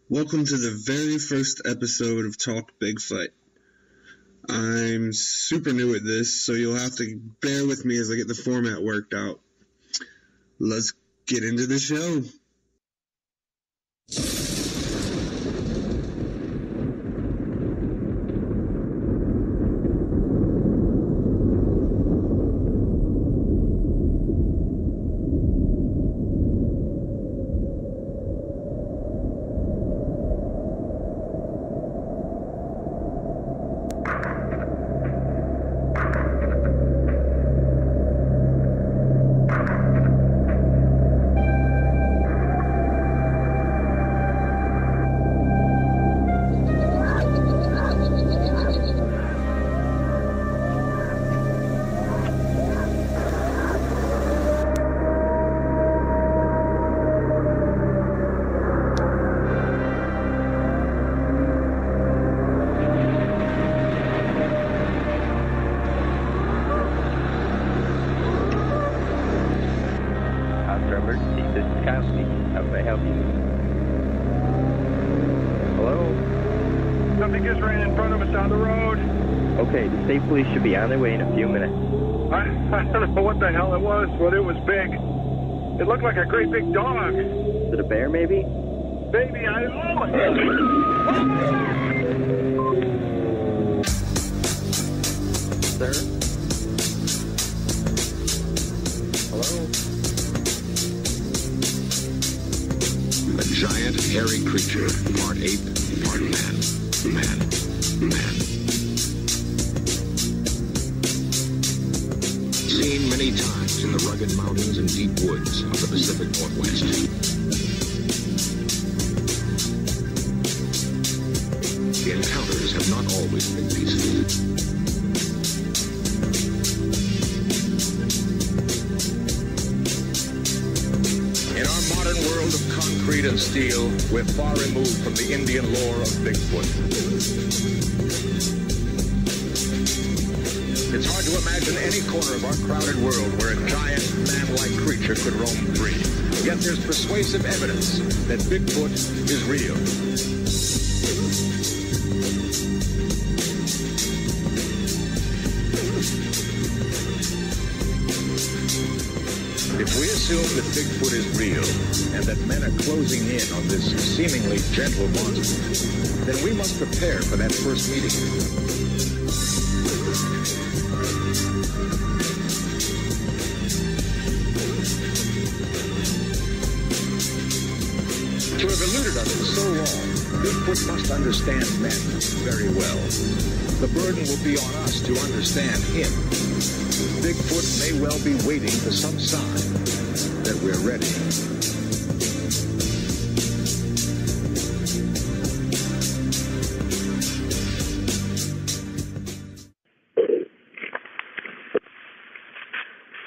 Welcome to the very first episode of Talk Bigfoot. I'm super new at this, so you'll have to bear with me as I get the format worked out. Let's get into the show. Police should be on their way in a few minutes. I don't know what the hell it was, but it was big. It looked like a great big dog. Is it a bear, maybe? Maybe, oh my God. Sir? Hello? A giant, hairy creature, part ape, part man. Seen many times in the rugged mountains and deep woods of the Pacific Northwest. The encounters have not always been peaceful. In our modern world of concrete and steel, we're far removed from the Indian lore of Bigfoot. It's hard to imagine any corner of our crowded world where a giant, man-like creature could roam free. Yet there's persuasive evidence that Bigfoot is real. If we assume that Bigfoot is real and that men are closing in on this seemingly gentle monster, then we must prepare for that first meeting. To have eluded us for so long, Bigfoot must understand men very well. The burden will be on us to understand him. Bigfoot may well be waiting for some sign that we're ready.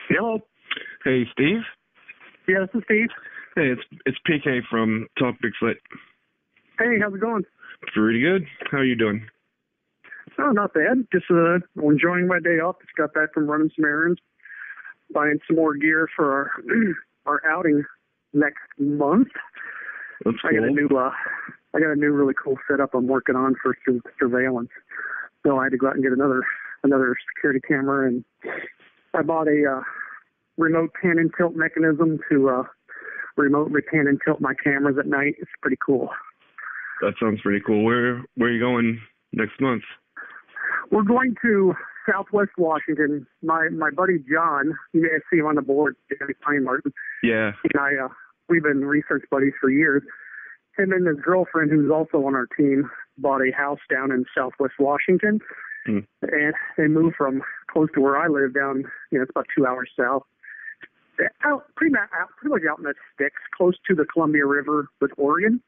Hello? Hey, Steve? Yeah, this is Steve. Hey, it's PK from Talk Bigfoot. Hey, how's it going? Pretty good. How are you doing? Oh, not bad. Just enjoying my day off. Just got back from running some errands, buying some more gear for our outing next month. That's cool. I got a new really cool setup I'm working on for surveillance. So I had to go out and get another security camera, and I bought a remote pan and tilt mechanism to remotely pan and tilt my cameras at night. It's pretty cool. That sounds pretty cool. Where are you going next month? We're going to Southwest Washington. My buddy John, you guys see him on the board, Danny Pine Martin. Yeah. And we've been research buddies for years. Him and his girlfriend, who's also on our team, bought a house down in Southwest Washington. And they moved from close to where I live down, it's about 2 hours south. Pretty much out in the sticks, close to the Columbia River with Oregon.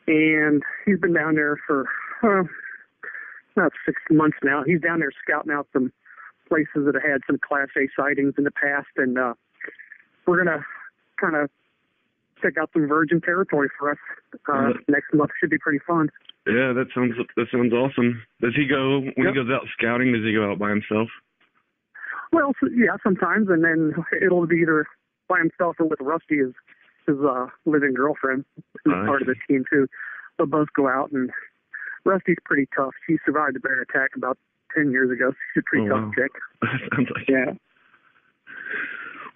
And he's been down there for about 6 months now. He's down there scouting out some places that have had some Class A sightings in the past, and we're going to kind of check out some virgin territory for us next month. Should be pretty fun. Yeah, that sounds awesome. Does he go when he goes out scouting? Does he go out by himself? Well, yeah, sometimes, and then it'll be either by himself or with Rusty, his living girlfriend, who's part of the team too. But both go out, and Rusty's pretty tough. She survived a bear attack about 10 years ago. She's a pretty tough chick. Sounds like yeah.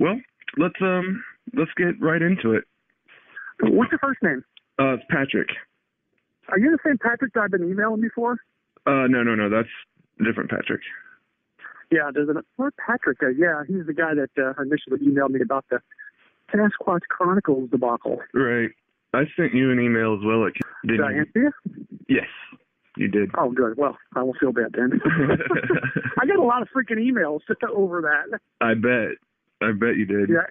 Well, let's get right into it. What's your first name? It's Patrick. Are you the same Patrick that I've been emailing before? No, that's a different Patrick. Yeah, what Patrick? Yeah, he's the guy that initially emailed me about the Sasquatch Chronicles debacle. Right. I sent you an email as well. Did I answer you? Yes, you did. Oh, good. Well, I won't feel bad then. I got a lot of freaking emails over that. I bet you did. Yeah,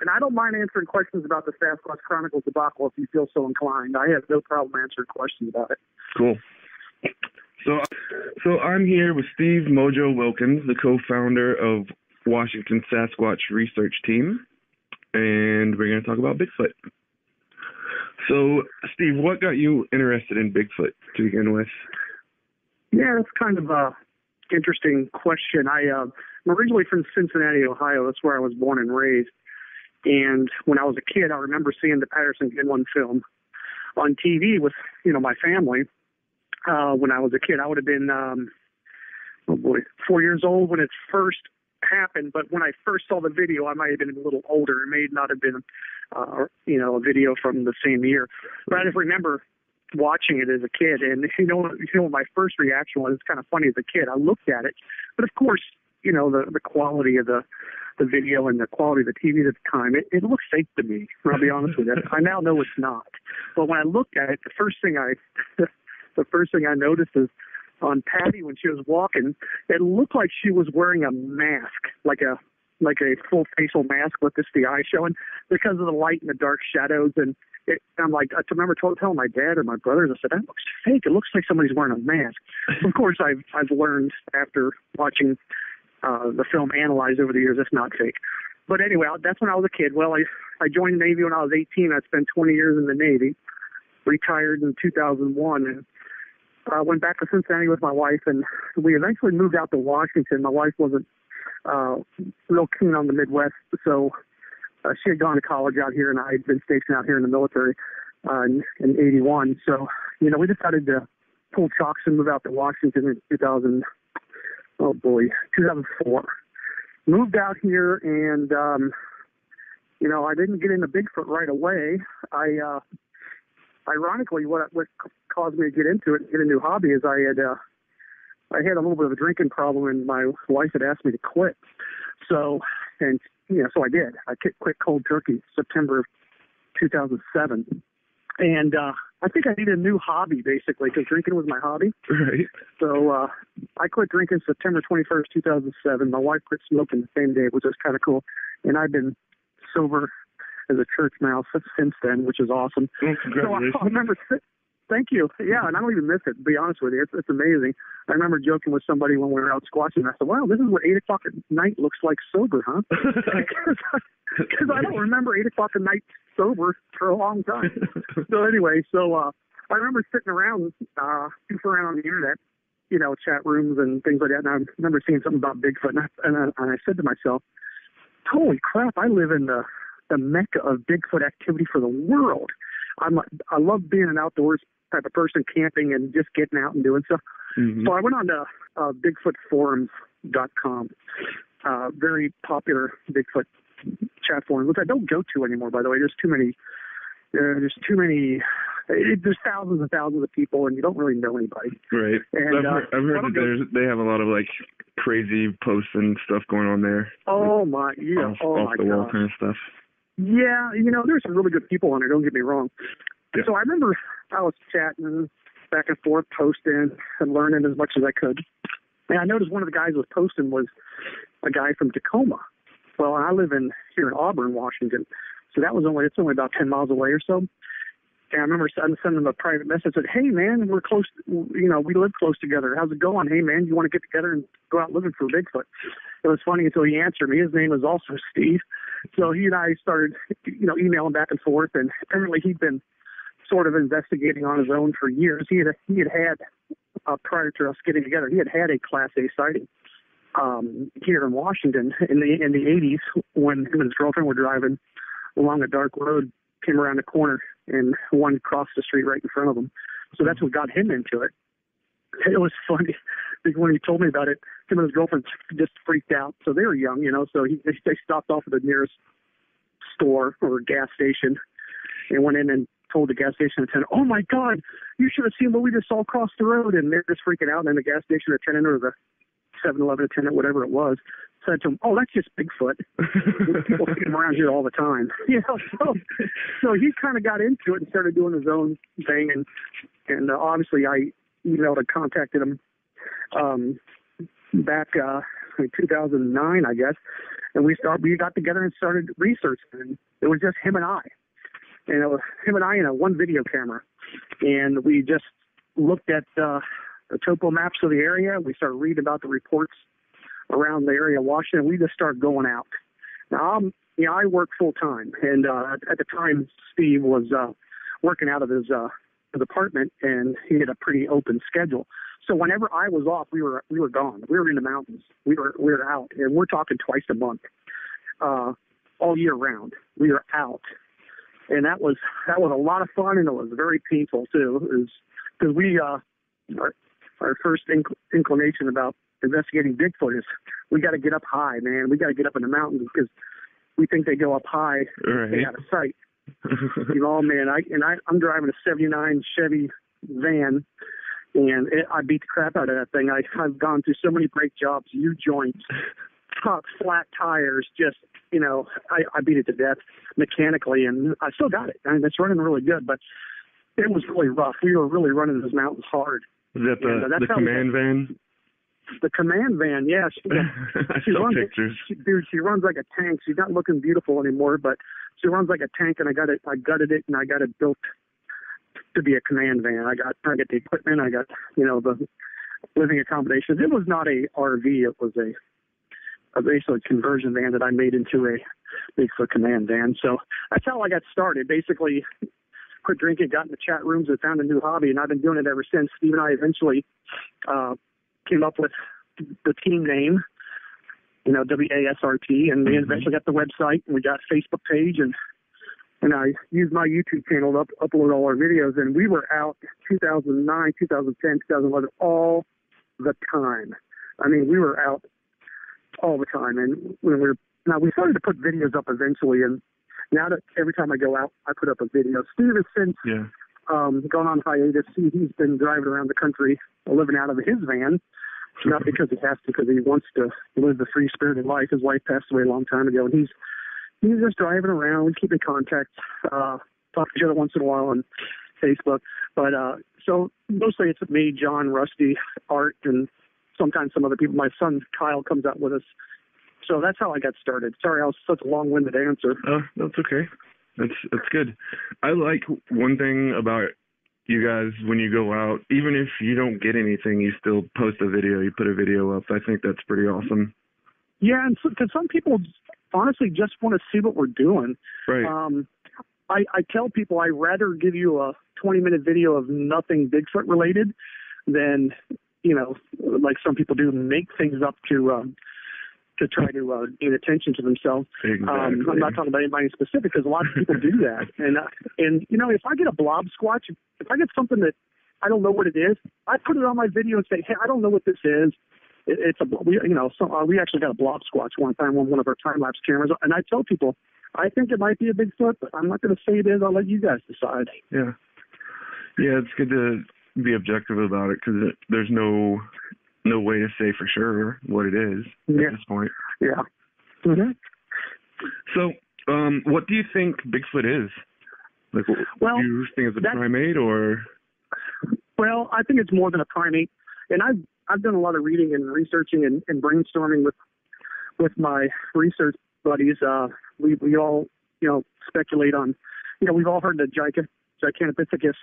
and I don't mind answering questions about the Sasquatch Chronicles debacle if you feel so inclined. I have no problem answering questions about it. Cool. So I'm here with Steve Mojo Wilkins, the co-founder of Washington Sasquatch Research Team, and we're going to talk about Bigfoot. So, Steve, what got you interested in Bigfoot to begin with? Yeah, that's kind of a interesting question. I'm originally from Cincinnati, Ohio. That's where I was born and raised. And when I was a kid, I remember seeing the Patterson-Gimlin film on TV with, my family. When I was a kid, I would have been, 4 years old when it first happened. But when I first saw the video, I might have been a little older. It may not have been, a video from the same year. But I just remember watching it as a kid. And, what my first reaction was, it's kind of funny as a kid. I looked at it. But, of course, the quality of the video and the quality of the TV at the time, it looked fake to me. I'll be honest with you. I now know it's not. But when I looked at it, the first thing I noticed is on Patty when she was walking, it looked like she was wearing a mask, like a full facial mask with just the eye showing because of the light and the dark shadows. And I'm like, I remember telling my dad or my brothers, I said, that looks fake. It looks like somebody's wearing a mask. Of course, I've learned after watching the film analyzed over the years, it's not fake. But anyway, that's when I was a kid. Well, I joined the Navy when I was 18. I spent 20 years in the Navy, retired in 2001, and went back to Cincinnati with my wife, and we eventually moved out to Washington. My wife wasn't real keen on the Midwest, so she had gone to college out here, and I had been stationed out here in the military in 81. So, we decided to pull chocks and move out to Washington in 2004. Moved out here, and, I didn't get into Bigfoot right away. Ironically, what caused me to get into a new hobby is I had a little bit of a drinking problem, and my wife had asked me to quit. So I did. I quit cold turkey September of 2007, and I think I needed a new hobby basically because drinking was my hobby. Right. So I quit drinking September 21st, 2007. My wife quit smoking the same day, which was kind of cool, and I've been sober as a church mouse since then, which is awesome. Well, congratulations. So I remember, thank you. Yeah, and I don't even miss it, to be honest with you. It's amazing. I remember joking with somebody when we were out squatching. I said, wow, this is what 8 o'clock at night looks like sober, huh? Because I don't remember 8 o'clock at night sober for a long time. So anyway, I remember sitting around, goofing around on the internet, chat rooms and things like that, and I remember seeing something about Bigfoot, and I said to myself, holy crap, I live in the mecca of Bigfoot activity for the world. I love being an outdoors type of person, camping and just getting out and doing stuff. Mm-hmm. So I went on to BigfootForums.com, very popular Bigfoot chat forum, which I don't go to anymore, by the way. There's thousands and thousands of people, and you don't really know anybody. Right. And, I've heard that they have a lot of crazy posts and stuff going on there. Oh my, yeah. Off the wall kind of stuff. Yeah, there's some really good people on there, don't get me wrong. Yeah. So I remember I was chatting back and forth, posting and learning as much as I could. And I noticed one of the guys who was posting was a guy from Tacoma. Well, I live here in Auburn, Washington. So it's only about 10 miles away or so. And I remember sending him a private message. I said, hey, man, we're close, we live close together. How's it going? Hey, man, you want to get together and go out looking for Bigfoot? It was funny until he answered me. His name is also Steve. So he and I started, emailing back and forth. And apparently he'd been sort of investigating on his own for years. He had prior to us getting together, he had a Class A sighting here in Washington in the 80s when him and his girlfriend were driving along a dark road came around the corner and one crossed the street right in front of him. So that's what got him into it. It was funny because when he told me about it, him and his girlfriend just freaked out. So they were young, so they stopped off at the nearest store or gas station and went in and told the gas station attendant, "Oh my God, you should have seen what we just saw across the road." And they're just freaking out. And then the gas station attendant or the 7-Eleven attendant, whatever it was, said to him, "Oh, that's just Bigfoot. People see him around here all the time." So he kind of got into it and started doing his own thing. And obviously I emailed and contacted him back in 2009, I guess. And we got together and started researching. And it was just him and I. And it was him and I in one video camera. And we just looked at the topo maps of the area. We started reading about the reports around the area of Washington. We just started going out. Now, I work full time. And at the time, Steve was working out of his apartment, and he had a pretty open schedule. So whenever I was off, we were gone. We were in the mountains. We were out, and we're talking twice a month, all year round. We were out, and that was a lot of fun, and it was very painful too. Because we our first inclination about investigating Bigfoot is we got to get up high, man. We got to get up in the mountains because we think they go up high, right, out of sight. Man, I'm driving a '79 Chevy van, and I beat the crap out of that thing. I've gone through so many brake jobs, U-joints, flat tires, just, I beat it to death mechanically, and I still got it. I mean, it's running really good, but it was really rough. We were really running those mountains hard. Is that the command van? The command van, yeah. She runs pictures. She runs like a tank. She's not looking beautiful anymore, but she runs like a tank, and I gutted it, and I got it built to be a command van. I got the equipment. I got, the living accommodations. It was not a RV. It was a basically conversion van that I made into a Bigfoot command van. So that's how I got started. Basically, quit drinking, got in the chat rooms, and found a new hobby, and I've been doing it ever since. Steve and I eventually came up with the team name, WASRT, and we eventually got the website, and we got a Facebook page, and I used my YouTube channel to upload all our videos, and we were out 2009, 2010, 2011, all the time. I mean, we were out all the time, and we started to put videos up eventually, and now that every time I go out, I put up a video. Steve has since gone on hiatus. He's been driving around the country, living out of his van, not because he has to, because he wants to live the free-spirited life. His wife passed away a long time ago, and he's just driving around. We keep in contact, talk to each other once in a while on Facebook. But so mostly it's me, John, Rusty, Art, and sometimes some other people. My son Kyle comes out with us. So that's how I got started. Sorry, I was such a long-winded answer. Oh, that's okay. That's good. I like one thing about you guys when you go out, even if you don't get anything, you still post a video, you put a video up. I think that's pretty awesome. Yeah, and because some people honestly just want to see what we're doing. Right. I tell people I'd rather give you a 20-minute video of nothing Bigfoot related than, like some people do, make things up to try to gain attention to themselves. Exactly. I'm not talking about anybody specific because a lot of people do that. And if I get a blob squatch, if I get something that I don't know what it is, I put it on my video and say, hey, I don't know what this is. We actually got a blob squatch one time on one of our time-lapse cameras. And I tell people, I think it might be a Bigfoot, but I'm not going to say it is. I'll let you guys decide. Yeah. Yeah, it's good to be objective about it because there's no way to say for sure what it is at this point. Yeah. Mm-hmm. So, what do you think Bigfoot is? Like, do you think it's a primate or? Well, I think it's more than a primate, and I've done a lot of reading and researching and brainstorming with my research buddies. We all speculate on, we've all heard the Giganopithecus.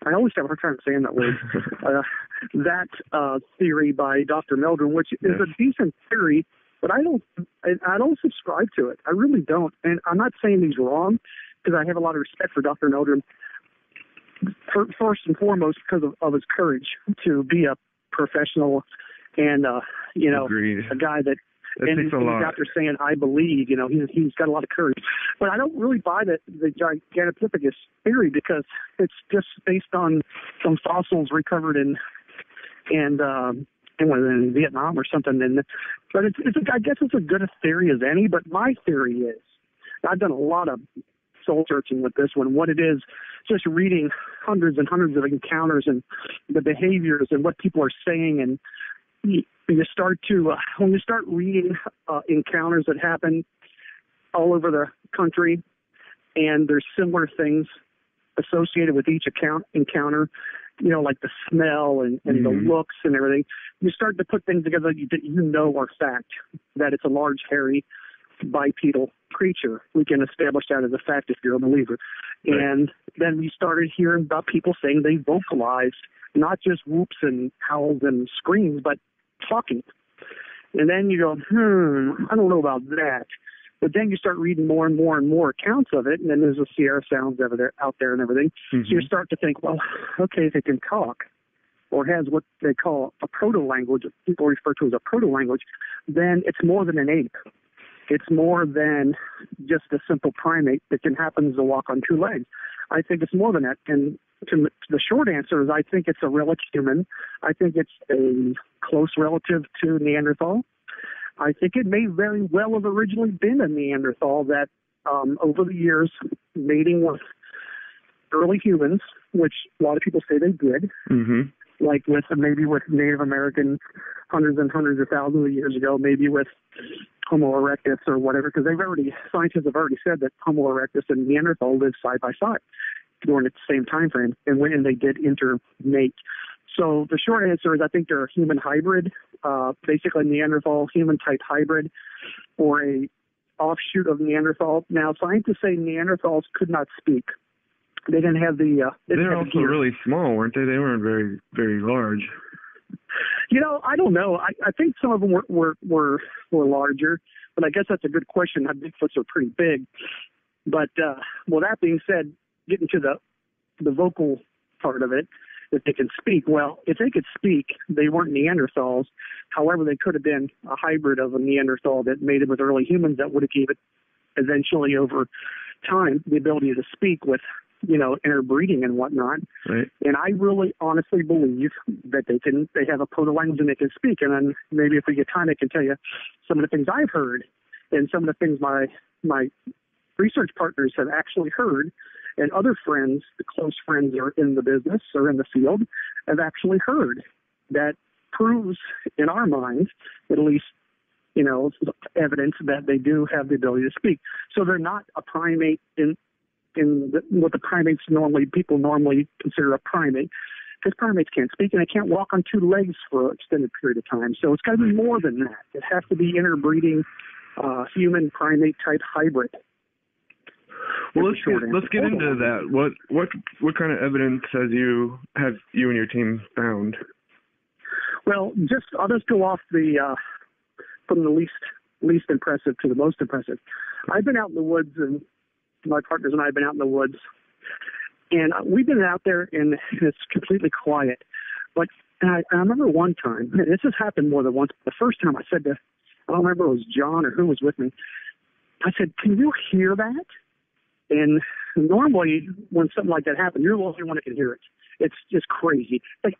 I always have a hard time saying that word. That theory by Dr. Meldrum, which is a decent theory, but I don't subscribe to it. I really don't. And I'm not saying he's wrong, because I have a lot of respect for Dr. Meldrum, first and foremost because of his courage to be a professional and, Agreed. a guy that That takes a lot. He's out there saying, "I believe." You know, he's got a lot of courage. But I don't really buy the Gigantopithecus theory because it's just based on some fossils recovered in Vietnam or something. But I guess it's as good a theory as any. But my theory is, I've done a lot of soul searching with this one. What it is, just reading hundreds and hundreds of encounters and the behaviors and what people are saying, and you start to when you start reading encounters that happen all over the country, and there's similar things associated with each encounter, you know, like the smell and the looks and everything. You start to put things together that you know are fact, that it's a large, hairy, bipedal creature. We can establish that as a fact if you're a believer. Right. And then we started hearing about people saying they vocalized not just whoops and howls and screams, but talking. And then you go, I don't know about that. But then you start reading more and more and more accounts of it, and then there's the Sierra Sounds out there and everything. So you start to think, well, okay, if it can talk, or has what they call a proto-language, people refer to as a proto-language, then it's more than an ape. It's more than just a simple primate that can happen to walk on two legs. I think it's more than that. And the short answer is I think it's a relic human. I think it's a close relative to Neanderthal. I think it may very well have originally been a Neanderthal that over the years, mating with early humans, which a lot of people say they did, like with Native Americans hundreds and hundreds of thousands of years ago, maybe with Homo erectus or whatever, because scientists have already said that Homo erectus and Neanderthal lived side by side during the same time frame, and when they did intermate. So the short answer is I think they're a human hybrid, basically Neanderthal human type hybrid, or a offshoot of Neanderthal. Now scientists say Neanderthals could not speak. They didn't have the. They're also really small, weren't they? They weren't very, very large. You know, I don't know. I think some of them were larger, but I guess that's a good question. Bigfoots are pretty big. But well, that being said, getting to the vocal part of it, if they can speak. Well, if they could speak, they weren't Neanderthals. However, they could have been a hybrid of a Neanderthal that mated with early humans that would have given eventually over time the ability to speak with, you know, interbreeding and whatnot. Right. And I really honestly believe that they have a proto-language and they can speak. And then maybe if we get time, I can tell you some of the things I've heard and some of the things my research partners have actually heard, and other friends, the close friends are in the business or in the field, have actually heard. That proves in our minds, at least, you know, evidence that they do have the ability to speak. So they're not a primate in what people normally consider a primate, because primates can't speak and they can't walk on two legs for an extended period of time. So it's got to be more than that. It has to be interbreeding human primate type hybrid. Well, let's get into that. What kind of evidence have you and your team found? Well, I'll just go off from the least impressive to the most impressive. I've been out in the woods, and my partners and I have been out in the woods, and we've been out there, and it's completely quiet. But I remember one time, and this has happened more than once. The first time I said to, I don't remember if it was John or who was with me, I said, "Can you hear that?" And normally, when something like that happens, you're the only one that can hear it. It's just crazy. Like,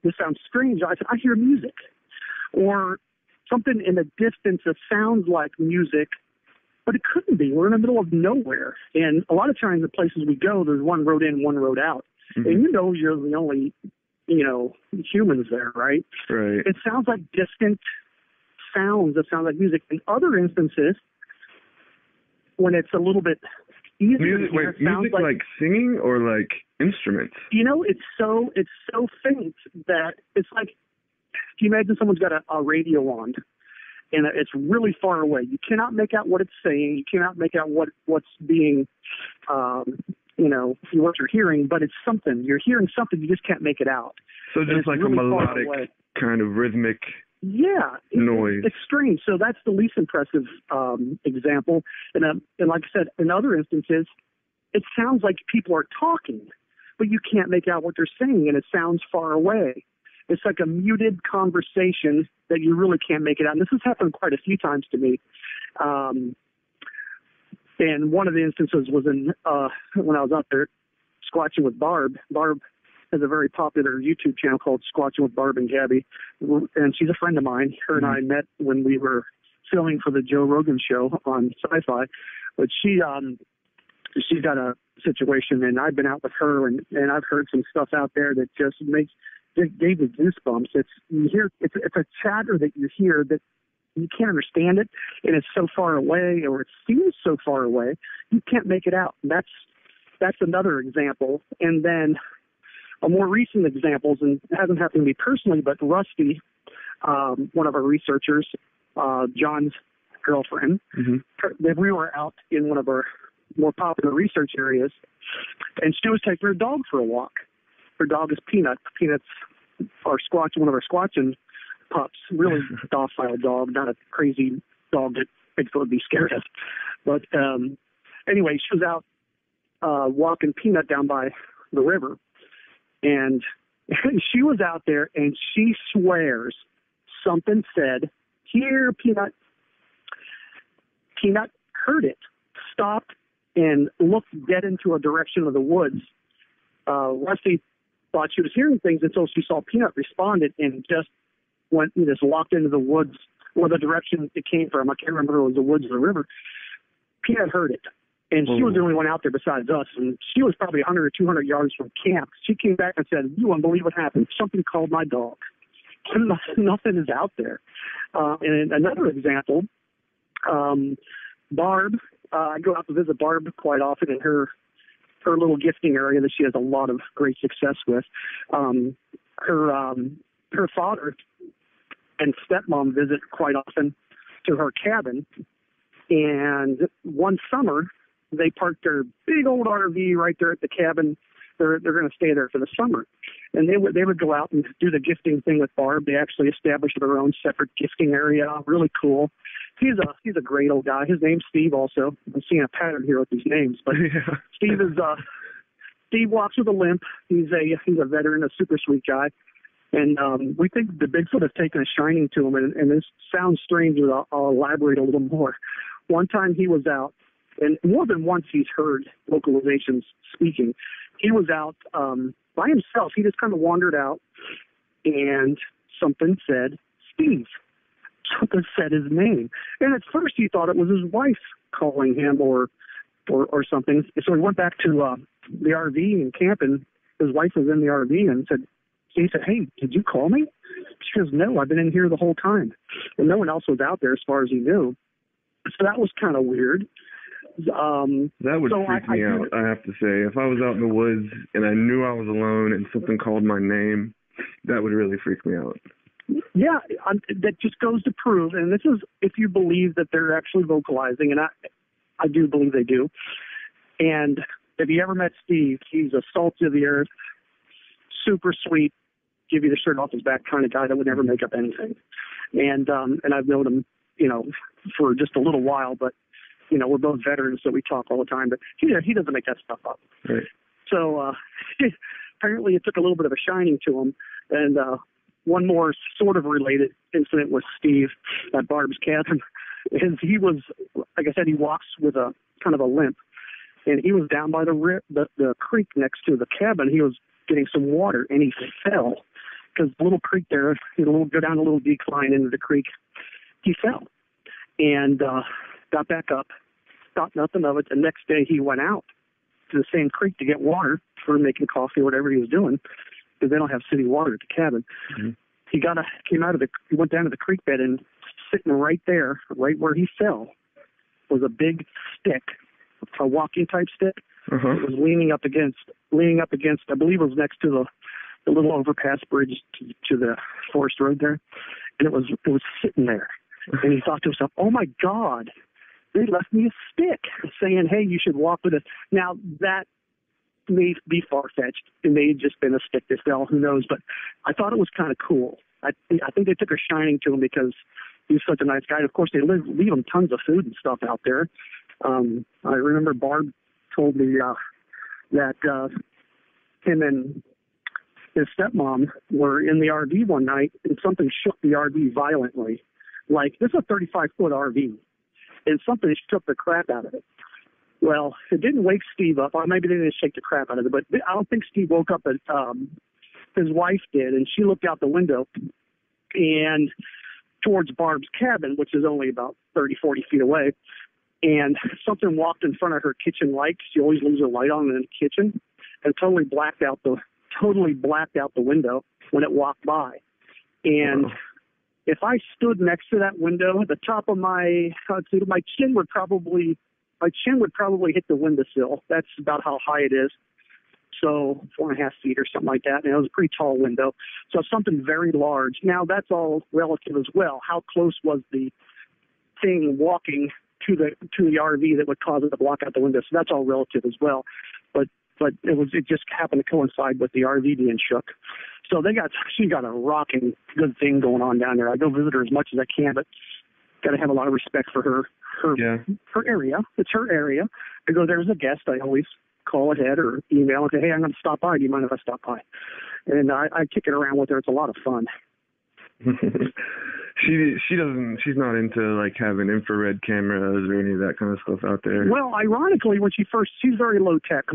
this sounds strange. I said, I hear music. Or something in the distance that sounds like music, but it couldn't be. We're in the middle of nowhere. And a lot of times the places we go, there's one road in, one road out. And you know you're the only, humans there, right? Right. It sounds like distant sounds that sound like music. In other instances, when it's a little bit easier, music like singing or like instruments? It's so faint that it's like, can you imagine someone's got a radio on and it's really far away. You cannot make out what it's saying. You cannot make out what's being, what you're hearing, but it's something. You're hearing something, you just can't make it out. So just like really a melodic kind of rhythmic noise. It's strange. So that's the least impressive example. And like I said, in other instances, it sounds like people are talking, but you can't make out what they're saying, and it sounds far away. It's like a muted conversation that you really can't make it out. And this has happened quite a few times to me. And one of the instances was when I was out there squatching with Barb. Barb has a very popular YouTube channel called Squatching with Barb and Gabby, and she's a friend of mine. Her and I met when we were filming for the Joe Rogan show on Sci-Fi. But she's got a situation, and I've been out with her, and I've heard some stuff out there that just gave me goosebumps. It's a chatter that you hear that you can't understand it, and it's so far away, or it seems so far away, you can't make it out. That's another example. And then a more recent example, and it hasn't happened to me personally, but Rusty, one of our researchers, John's girlfriend, we were out in one of our more popular research areas, and she was taking her dog for a walk. Her dog is Peanut. Peanut's one of our squatching pups, really docile dog, not a crazy dog that Bigfoot would be scared of. But anyway, she was out walking Peanut down by the river, and she was out there, and she swears something said, "Here, Peanut." Peanut heard it, stopped, and looked dead into a direction of the woods. Rusty thought she was hearing things until she saw Peanut responded and just walked into the woods or the direction it came from. I can't remember if it was the woods or the river. Peanut heard it, and she was the only one out there besides us, and she was probably 100 or 200 yards from camp. She came back and said, "You won't believe what happened. Something called my dog." Nothing is out there. And another example, Barb, I go out to visit Barb quite often in her little gifting area that she has a lot of great success with. Her father and stepmom visit quite often to her cabin, and one summer they parked their big old RV right there at the cabin. They're going to stay there for the summer, and they would go out and do the gifting thing with Barb. They actually established their own separate gifting area. Really cool. He's a great old guy. His name's Steve. Also, I'm seeing a pattern here with these names, but yeah. Steve walks with a limp. He's a veteran, a super sweet guy, and we think the Bigfoot has taken a shining to him. And this sounds strange, but I'll elaborate a little more. One time he was out, and more than once he's heard vocalizations speaking. He was out by himself. He just kind of wandered out, and something said, "Steve." Something said his name. And at first he thought it was his wife calling him or something. So he went back to the RV and camp, and his wife was in the RV, and he said, "Hey, did you call me?" She goes, "No, I've been in here the whole time." And no one else was out there as far as he knew. So that was kind of weird. That would freak me out, I have to say. If I was out in the woods and I knew I was alone and something called my name, that would really freak me out. Yeah, that just goes to prove, and this is if you believe that they're actually vocalizing, and I do believe they do. And if you ever met Steve, he's a salt of the earth, super sweet, give you the shirt off his back kind of guy that would never make up anything. And I've known him, for just a little while, but we're both veterans, so we talk all the time. But he doesn't make that stuff up. Right. So apparently, it took a little bit of a shining to him, and. One more sort of related incident with Steve at Barb's cabin is he was, like I said, he walks with a kind of a limp, and he was down by the creek next to the cabin. He was getting some water, and he fell because the little creek there, go down a little decline into the creek. He fell and got back up, thought nothing of it. The next day he went out to the same creek to get water for making coffee or whatever he was doing, because they don't have city water at the cabin. Mm-hmm. He went down to the creek bed, and sitting right there, right where he fell, was a big stick, a walking type stick. Uh-huh. It was leaning up against, I believe it was next to the little overpass bridge to the forest road there. And it was sitting there. And he thought to himself, "Oh my God, they left me a stick saying, hey, you should walk with us." Now that may be far-fetched. It may have just been a stick that fell. Who knows? But I thought it was kind of cool. I think they took a shining to him because he was such a nice guy. And of course, they leave him tons of food and stuff out there. I remember Barb told me that him and his stepmom were in the RV one night, and something shook the RV violently. Like, this is a 35-foot RV, and something shook the crap out of it. Well, it didn't wake Steve up. Or maybe they didn't shake the crap out of it, but I don't think Steve woke up. But his wife did, and she looked out the window and towards Barb's cabin, which is only about 30, 40 feet away, and something walked in front of her kitchen light. She always leaves her light on in the kitchen, and totally blacked out the window when it walked by. And if I stood next to that window, the top of my chin would probably hit the windowsill. That's about how high it is. So 4.5 feet or something like that. And it was a pretty tall window. So something very large. Now that's all relative as well. How close was the thing walking to the RV that would cause it to block out the window? So that's all relative as well. But it just happened to coincide with the RV being shook. So she got a rocking good thing going on down there. I go visit her as much as I can, but got to have a lot of respect for her area. It's her area. I go there as a guest. I always call ahead or email and say, hey, I'm going to stop by. Do you mind if I stop by? And I kick it around with her. It's a lot of fun. She's not into like having infrared cameras or any of that kind of stuff out there. Well, ironically, she's very low tech.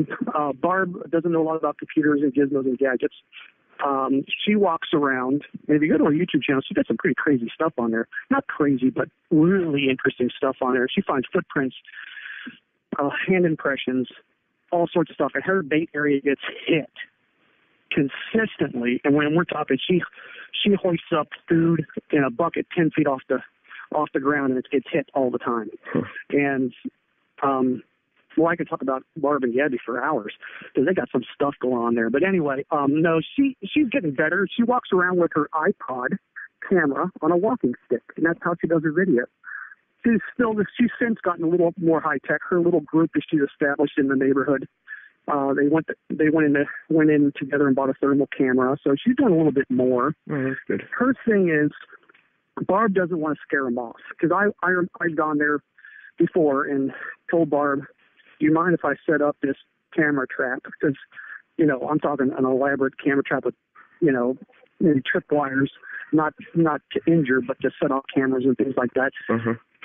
Barb doesn't know a lot about computers and gizmos and gadgets. She walks around, and if you go to her YouTube channel, she got some pretty crazy stuff on there. Not crazy, but really interesting stuff on there. She finds footprints, hand impressions, all sorts of stuff. And her bait area gets hit consistently. And when we're talking, she hoists up food in a bucket 10 feet off the ground, and it gets hit all the time. And I could talk about Barb and Gabby for hours because they got some stuff going on there. But anyway, no, she's getting better. She walks around with her iPod camera on a walking stick, and that's how she does her video. She's since gotten a little more high tech. Her little group that she's established in the neighborhood, they went in together and bought a thermal camera. So she's done a little bit more. Oh, that's good. Her thing is, Barb doesn't want to scare them off because I've gone there before and told Barb, do you mind if I set up this camera trap? Because, I'm talking an elaborate camera trap with, maybe tripwires, not to injure, but to set off cameras and things like that.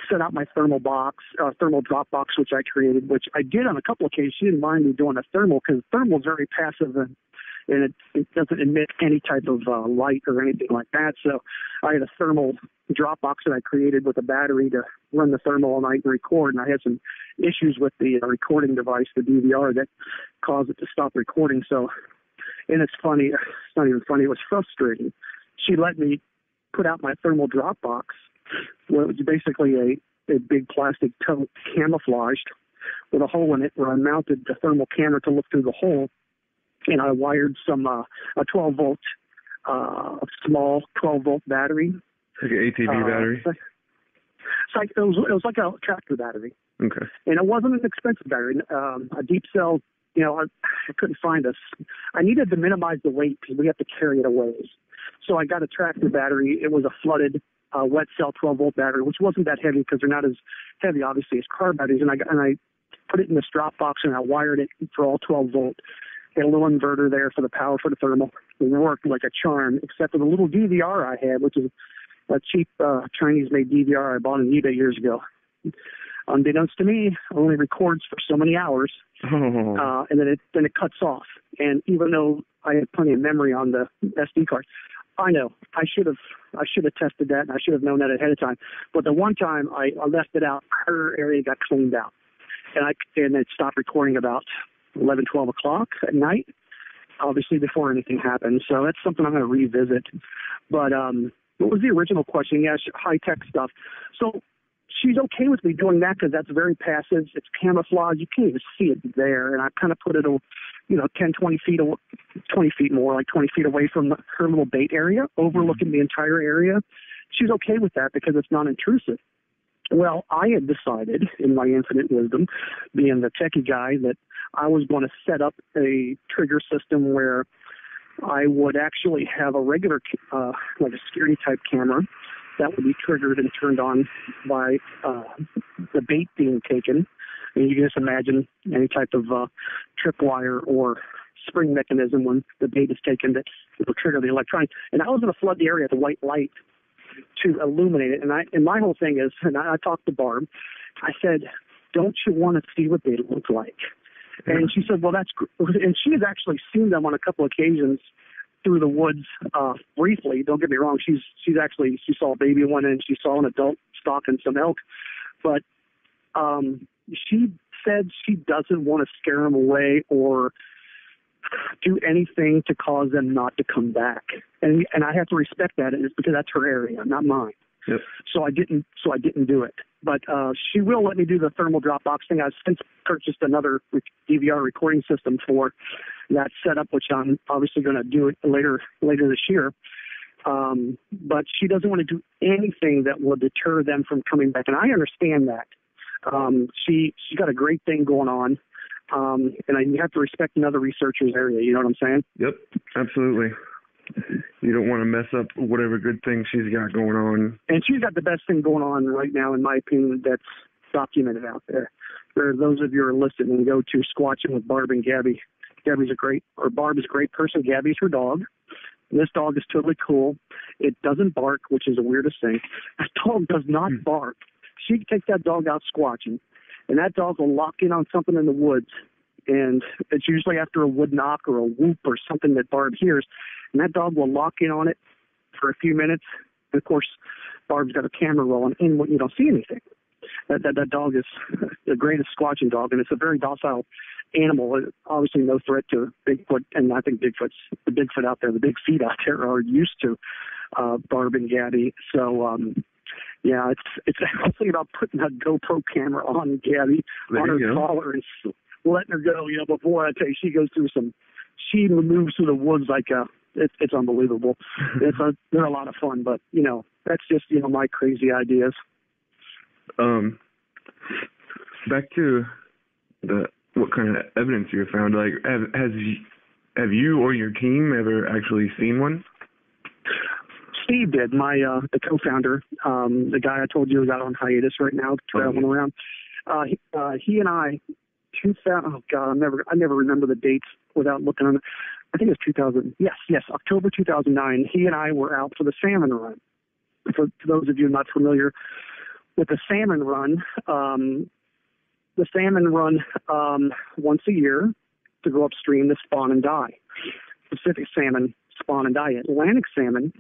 Set out my thermal drop box, which I created, which I did on a couple of occasions. She didn't mind me doing a thermal because thermal is very passive and it doesn't emit any type of light or anything like that. So I had a thermal drop box that I created with a battery to run the thermal all night and record. And I had some issues with the recording device, the DVR, that caused it to stop recording. So, and it's funny, it's not even funny, it was frustrating. She let me put out my thermal drop box, where it was basically a big plastic tote camouflaged with a hole in it where I mounted the thermal camera to look through the hole. And I wired some a 12-volt, small 12-volt battery. Like an ATV battery? It was like a tractor battery. Okay. And it wasn't an expensive battery. A deep cell, I couldn't find I needed to minimize the weight because we have to carry it a ways. So I got a tractor battery. It was a flooded wet cell 12-volt battery, which wasn't that heavy because they're not as heavy, obviously, as car batteries. And I put it in this drop box and I wired it for all 12-volt. Had a little inverter there for the power for the thermal. It worked like a charm, except for the little DVR I had, which is a cheap Chinese-made DVR I bought on eBay years ago. Unbeknownst to me, only records for so many hours, and then it cuts off. And even though I had plenty of memory on the SD card, I know I should have tested that, and I should have known that ahead of time. But the one time I left it out, her area got cleaned out, and it stopped recording about 11, 12 o'clock at night, obviously before anything happened. So that's something I'm going to revisit. But what was the original question? Yes, high-tech stuff. So she's okay with me doing that because that's very passive. It's camouflage. You can't even see it there. And I kind of put it, 10, 20 feet, 20 feet more, like 20 feet away from her little bait area, overlooking the entire area. She's okay with that because it's non-intrusive. Well, I had decided, in my infinite wisdom, being the techie guy, that I was going to set up a trigger system where I would actually have a regular, like a security-type camera that would be triggered and turned on by the bait being taken. And you can just imagine any type of tripwire or spring mechanism when the bait is taken that will trigger the electronic. And I was going to flood the area with a white light to illuminate it. And my whole thing is, and I talked to Barb, I said, don't you want to see what they look like? And she said, well, that's and she has actually seen them on a couple occasions through the woods briefly. Don't get me wrong. She saw a baby one and she saw an adult stalking some elk. But she said she doesn't want to scare them away or do anything to cause them not to come back. And I have to respect that. It's because that's her area, not mine. Yep. So I didn't do it. But she will let me do the thermal Dropbox thing. I've since purchased another DVR recording system for that setup, which I'm obviously going to do it later this year. But she doesn't want to do anything that will deter them from coming back, and I understand that. She's got a great thing going on, and you have to respect another researcher's area. You know what I'm saying? Yep, absolutely. You don't want to mess up whatever good thing she's got going on. And she's got the best thing going on right now, in my opinion, that's documented out there. For those of you who are listening, go to Squatching with Barb and Gabby. Barb is a great person. Gabby's her dog. And this dog is totally cool. It doesn't bark, which is the weirdest thing. That dog does not bark. She can take that dog out squatching, and that dog will lock in on something in the woods. And it's usually after a wood knock or a whoop or something that Barb hears. And that dog will lock in on it for a few minutes. And, of course, Barb's got a camera rolling, and you don't see anything. That dog is the greatest squatching dog, and it's a very docile animal. Obviously no threat to Bigfoot, and I think the Bigfoot out there, the big feet out there are used to Barb and Gabby. So, yeah, it's actually about putting a GoPro camera on Gabby, on her collar, and letting her go. But boy, I tell you, she moves through the woods like it's unbelievable. They're a lot of fun, but that's just my crazy ideas. Back to what kind of evidence you found. Like, have you or your team ever actually seen one? Steve did. The co-founder, the guy I told you is out on hiatus right now, traveling around. He and I, I never remember the dates without looking on it. I think it was 2000. Yes, October 2009. He and I were out for the salmon run. For those of you not familiar with the salmon run, once a year to go upstream to spawn and die. Pacific salmon spawn and die. Atlantic salmon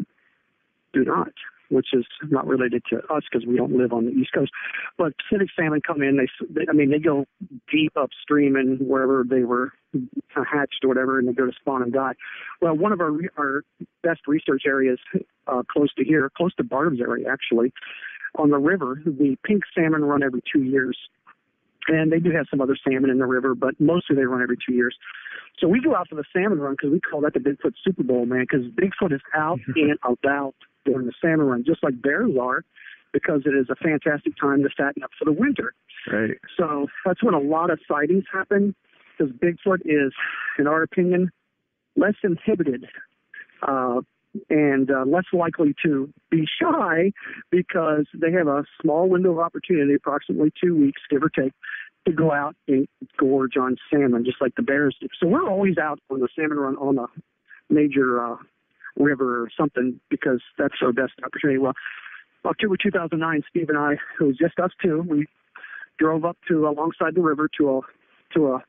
do not, which is not related to us because we don't live on the East Coast. But Pacific salmon come in. They go deep upstream and wherever they were hatched or whatever, and they go to spawn and die. Well, one of our best research areas close to Barb's area actually, on the river, the pink salmon run every 2 years. And they do have some other salmon in the river, but mostly they run every 2 years. So we go out for the salmon run because we call that the Bigfoot Super Bowl, man, because Bigfoot is out and about during the salmon run, just like bears are, because it is a fantastic time to fatten up for the winter. Right. So that's when a lot of sightings happen, because Bigfoot is, in our opinion, less inhibited and less likely to be shy because they have a small window of opportunity, approximately 2 weeks, give or take, to go out and gorge on salmon, just like the bears do. So we're always out on the salmon run on a major river or something because that's our best opportunity. Well, October 2009, Steve and I, it was just us two, we drove up to alongside the river to a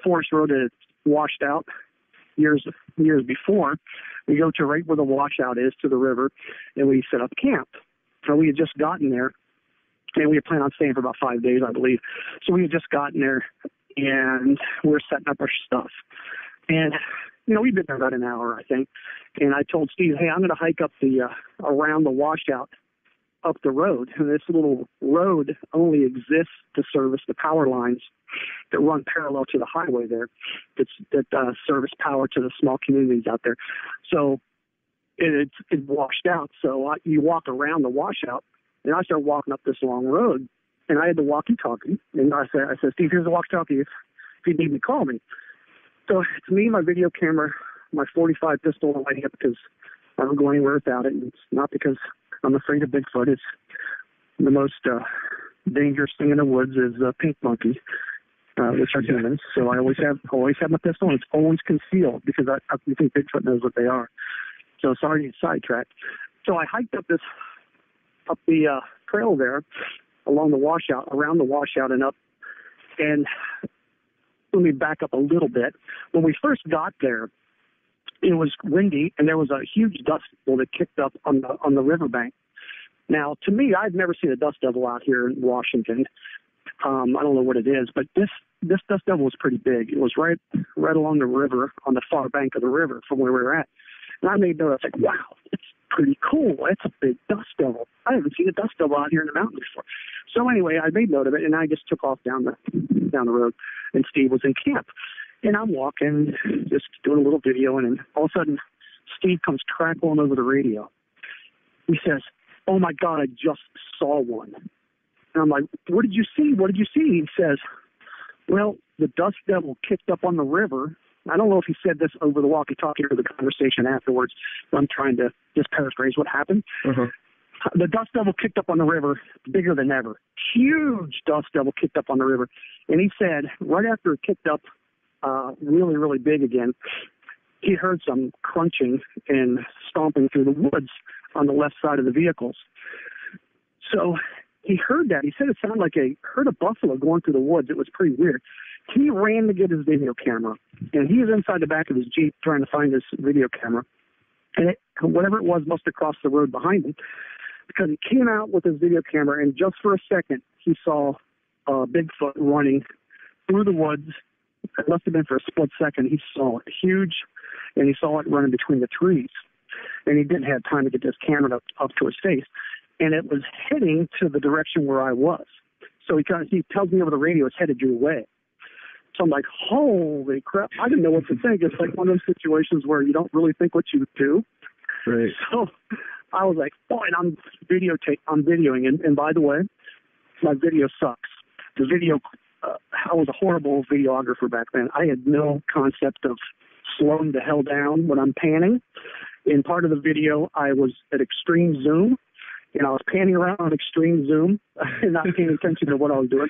forest road that washed out years before. We go to right where the washout is to the river, and we set up camp. So we had just gotten there, and we had planned on staying for about 5 days, I believe. So we had just gotten there, and we're setting up our stuff. And, we've been there about an hour, I think. And I told Steve, hey, I'm going to hike up around the washout up the road. And this little road only exists to service the power lines that run parallel to the highway there that service power to the small communities out there. So it's washed out. So you walk around the washout, and I started walking up this long road, and I had the walkie-talkie. And I said, Steve, here's the walkie-talkie. If you need me, call me. So it's me, my video camera, my .45 pistol, and lighting up because I don't go anywhere without it. And it's not because I'm afraid of Bigfoot. It's the most dangerous thing in the woods is a pink monkey. which are humans. So I always have my pistol, and it's always concealed because I think Bigfoot knows what they are. So sorry to get sidetracked. So I hiked up the trail there along the washout, around the washout and up. And let me back up a little bit. When we first got there, it was windy, and there was a huge dust devil that kicked up on the riverbank. Now, to me, I've never seen a dust devil out here in Washington. I don't know what it is, but this dust devil was pretty big. It was right along the river, on the far bank of the river from where we were at. And I made note. I was like, wow, it's pretty cool. It's a big dust devil. I haven't seen a dust devil out here in the mountains before. So anyway, I made note of it, and I just took off down the road, and Steve was in camp. And I'm walking, just doing a little video, and then all of a sudden, Steve comes crackling over the radio. He says, "Oh, my God, I just saw one." And I'm like, "What did you see? What did you see?" He says, "Well, the dust devil kicked up on the river." I don't know if he said this over the walkie-talkie or the conversation afterwards, but I'm trying to just paraphrase what happened. Uh-huh. The dust devil kicked up on the river, bigger than ever. Huge dust devil kicked up on the river. And he said, right after it kicked up really, really big again, he heard some crunching and stomping through the woods on the left side of the vehicles. So he heard that. He said it sounded like heard a buffalo going through the woods. It was pretty weird. He ran to get his video camera, and he was inside the back of his Jeep trying to find his video camera. And whatever it was must have crossed the road behind him, because he came out with his video camera, and just for a second, he saw Bigfoot running through the woods. It must have been for a split second. He saw it huge, and he saw it running between the trees. And he didn't have time to get this camera up to his face. And it was heading to the direction where I was. So he tells me over the radio it's headed your way. So I'm like, holy crap. I didn't know what to think. It's like one of those situations where you don't really think what you do. Right. So I was like, oh, and I'm videoing. And by the way, my video sucks. The video, I was a horrible videographer back then. I had no concept of slowing the hell down when I'm panning. In part of the video, I was at extreme zoom, and I was panning around on extreme zoom and not paying attention to what I was doing.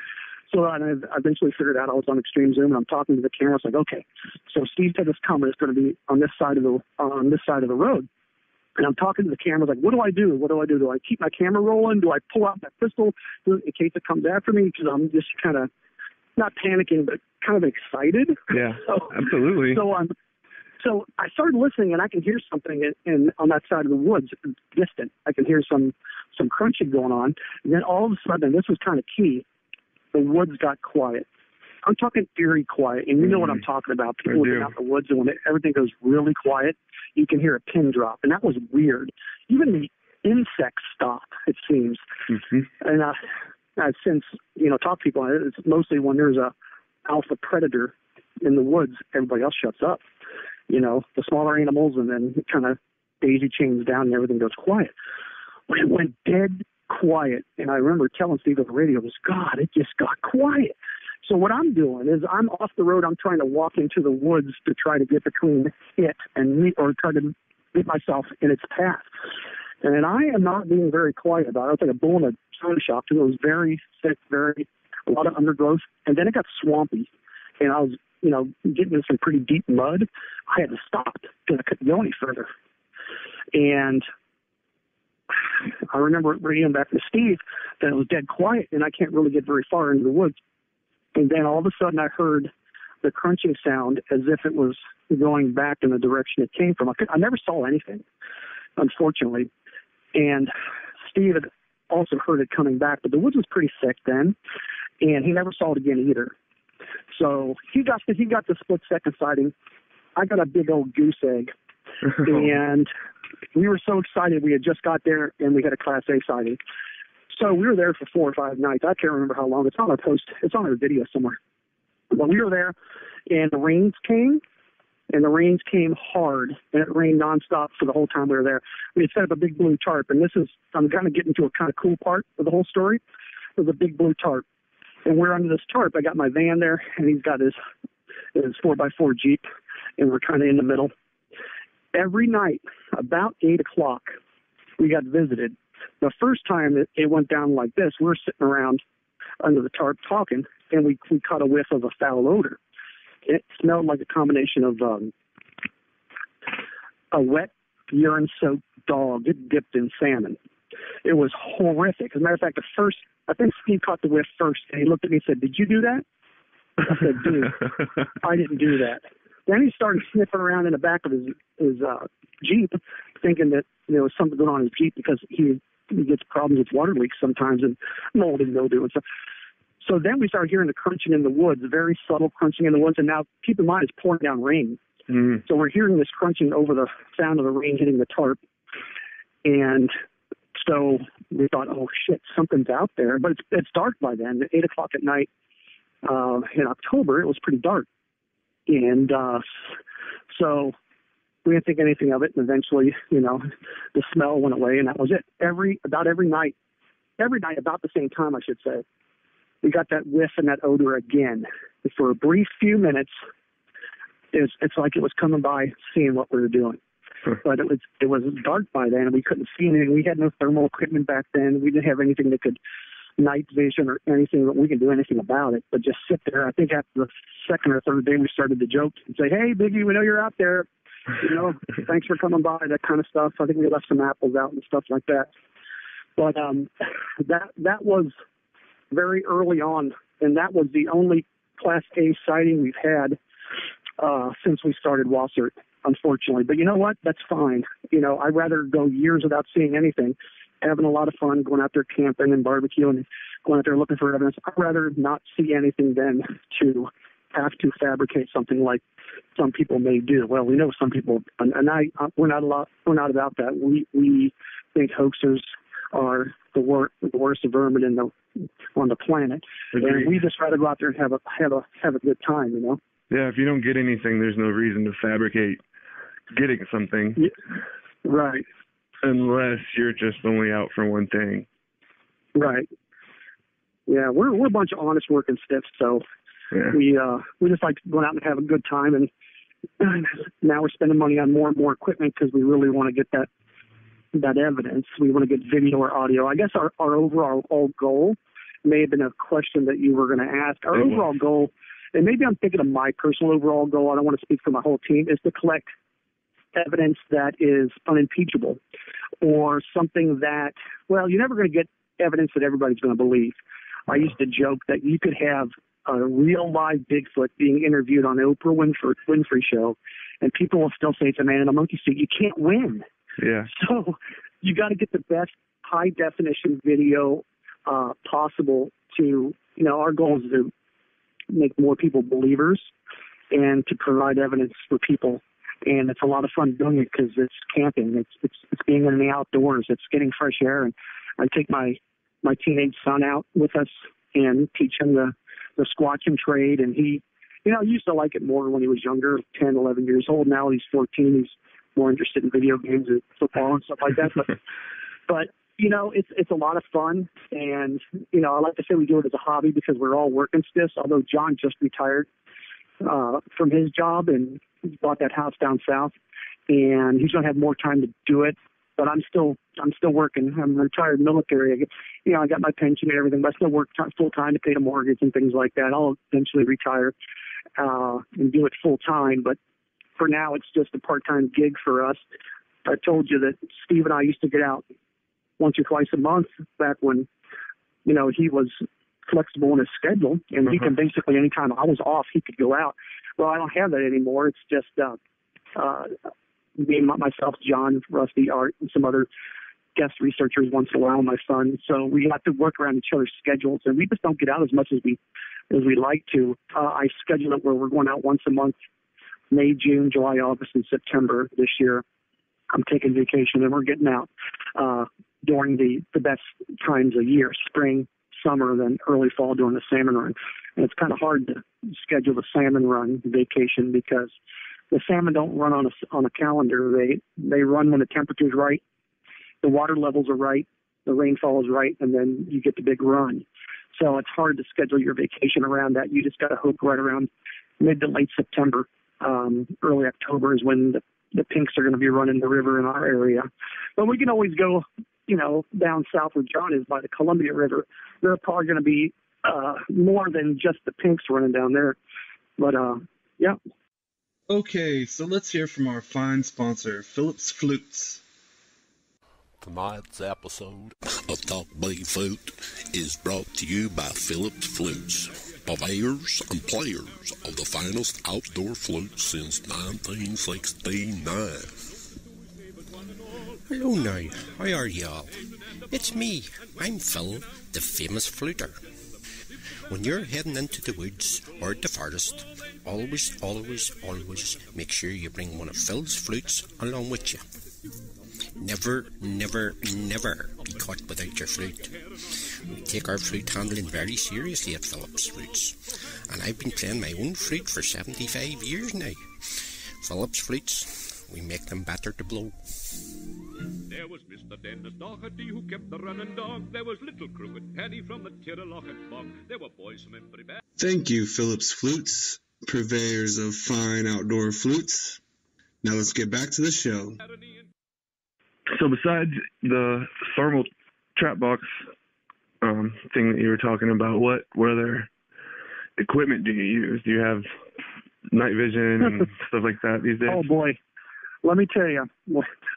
So I eventually figured out I was on extreme zoom, and I'm talking to the camera. It's like, okay. So Steve said this camera is going to be on this side of the road. And I'm talking to the camera, like, what do I do? What do I do? Do I keep my camera rolling? Do I pull out that pistol in case it comes after me? Because I'm just kind of not panicking, but kind of excited. Yeah, absolutely. So I started listening, and I can hear something on that side of the woods, distant. I can hear some crunching going on. And then all of a sudden, this was kind of key, the woods got quiet. I'm talking eerie quiet, and you know what I'm talking about. People looking out in the woods, and when everything goes really quiet, you can hear a pin drop, and that was weird. Even the insects stopped, it seems. Mm-hmm. And I've since, talked to people, it's mostly when there's a alpha predator in the woods, everybody else shuts up. The smaller animals, and then it kind of daisy chains down and everything goes quiet. When it went dead quiet, and I remember telling Steve on the radio, God, it just got quiet. So what I'm doing is I'm off the road. I'm trying to walk into the woods to try to get between it and me, or try to get myself in its path. And I am not being very quiet about it. I was like a bull in a china shop. It was very thick, a lot of undergrowth. And then it got swampy, and I was getting in some pretty deep mud. I had to stop because I couldn't go any further. And I remember radioing back to Steve that it was dead quiet, and I can't really get very far into the woods. And then all of a sudden I heard the crunching sound as if it was going back in the direction it came from. I never saw anything, unfortunately. And Steve had also heard it coming back, but the woods was pretty thick then, and he never saw it again either. So he got the split-second sighting. I got a big old goose egg, and we were so excited. We had just got there, and we had a Class A sighting. So we were there for 4 or 5 nights. I can't remember how long. It's on our post. It's on our video somewhere. But we were there, and the rains came hard, and it rained nonstop for the whole time we were there. We had set up a big blue tarp, and I'm kind of getting to a kind of cool part of the whole story. It was a big blue tarp. And we're under this tarp. I got my van there, and he's got his 4x4 Jeep, and we're kind of in the middle. Every night, about 8 o'clock, we got visited. The first time it went down like this, we were sitting around under the tarp talking, and we caught a whiff of a foul odor. It smelled like a combination of a wet, urine-soaked dog dipped in salmon. It was horrific. As a matter of fact, I think Steve caught the whiff first, and he looked at me and said, "Did you do that?" I said, "Dude, I didn't do that." Then he started sniffing around in the back of his Jeep, thinking that there was something going on in his Jeep because he gets problems with water leaks sometimes and mold and mildew and stuff. So then we started hearing the crunching in the woods, very subtle crunching in the woods. And now, keep in mind, it's pouring down rain. Mm. So we're hearing this crunching over the sound of the rain hitting the tarp. And so we thought, oh, shit, something's out there. But it's dark by then. At 8 o'clock at night in October, it was pretty dark. And so we didn't think anything of it. And eventually, the smell went away, and that was it. About every night, about the same time, I should say, we got that whiff and that odor again. For a brief few minutes, it's like it was coming by, seeing what we were doing. But it was dark by then, and we couldn't see anything. We had no thermal equipment back then. We didn't have anything that could night vision or anything that we could do anything about it. But just sit there. I think after the second or third day, we started to joke and say, "Hey, Biggie, we know you're out there. Thanks for coming by," that kind of stuff. I think we left some apples out and stuff like that. But that was very early on, and that was the only Class A sighting we've had since we started Wassert, unfortunately. But you know what? That's fine. I'd rather go years without seeing anything, having a lot of fun, going out there camping and barbecuing and going out there looking for evidence. I'd rather not see anything than to have to fabricate something like some people may do. Well, we know some people, and we're not about that. We think hoaxers are the worst vermin on the planet. Agreed. And we just rather go out there and have a good time, Yeah, if you don't get anything, there's no reason to fabricate getting something. Yeah, right. Unless you're just only out for one thing. Right. Yeah, we're a bunch of honest working stiffs, so yeah. We just like going out and have a good time, and now we're spending money on more and more equipment because we really want to get that evidence. We want to get video or audio. I guess our overall goal may have been a question that you were going to ask. Our overall goal, and maybe I'm thinking of my personal overall goal, I don't want to speak for my whole team, is to collect evidence that is unimpeachable, or something that, well, you're never going to get evidence that everybody's going to believe. I used to joke that you could have a real live Bigfoot being interviewed on the Oprah Winfrey show, and people will still say it's a man in a monkey suit. You can't win. Yeah. So you got to get the best high definition video possible to, our goal is to make more people believers and to provide evidence for people. And it's a lot of fun doing it because it's camping. It's being in the outdoors. It's getting fresh air. And I take my teenage son out with us and teach him the Squatching trade. And he, used to like it more when he was younger, 10, 11 years old. Now he's 14. He's more interested in video games and football and stuff like that. But it's a lot of fun. And, I like to say we do it as a hobby because we're all working stiffs, although John just retired from his job and bought that house down south, and he's going to have more time to do it. But I'm still working. I'm retired military. I got my pension and everything, but I still work full time to pay the mortgage and things like that. I'll eventually retire and do it full time. But for now, it's just a part-time gig for us. I told you that Steve and I used to get out once or twice a month back when, he was flexible in his schedule, and he can basically, anytime I was off, he could go out. Well, I don't have that anymore. It's just me, myself, John, Rusty, Art, and some other guest researchers once in a while, my son. So we have to work around each other's schedules, and we just don't get out as much as we like to. I schedule it where we're going out once a month, May, June, July, August, and September this year. I'm taking vacation, and we're getting out during the best times of year, spring, summer, then early fall during the salmon run. And it's kind of hard to schedule the salmon run vacation because the salmon don't run on a calendar. They run when the temperature's right, the water levels are right, the rainfall is right, and then you get the big run. So it's hard to schedule your vacation around that. You just got to hook right around mid to late September. Early October is when the pinks are going to be running the river in our area. But we can always go, down south where John is by the Columbia River. They're probably going to be more than just the pinks running down there. But, yeah. Okay, so let's hear from our fine sponsor, Phillips Flutes. Tonight's episode of Talk Bigfoot is brought to you by Phillips Flutes, purveyors and players of the finest outdoor flutes since 1969. Hello now, how are y'all? It's me, I'm Phil, the famous fluter. When you're heading into the woods or the forest, always make sure you bring one of Phil's flutes along with you. Never be caught without your flute. We take our flute handling very seriously at Phillips Flutes, and I've been playing my own flute for 75 years now. Phillips Flutes, we make them better to blow. There was Mr. Dennis Doherty who kept the running dog. There was little crooked Paddy from the Tirralocket bog. There were boys from every band. Thank you, Phillips Flutes, purveyors of fine outdoor flutes. Now let's get back to the show. So besides the thermal trap box thing that you were talking about, what other equipment do you use? Do you have night vision and stuff like that these days? Oh boy, let me tell you,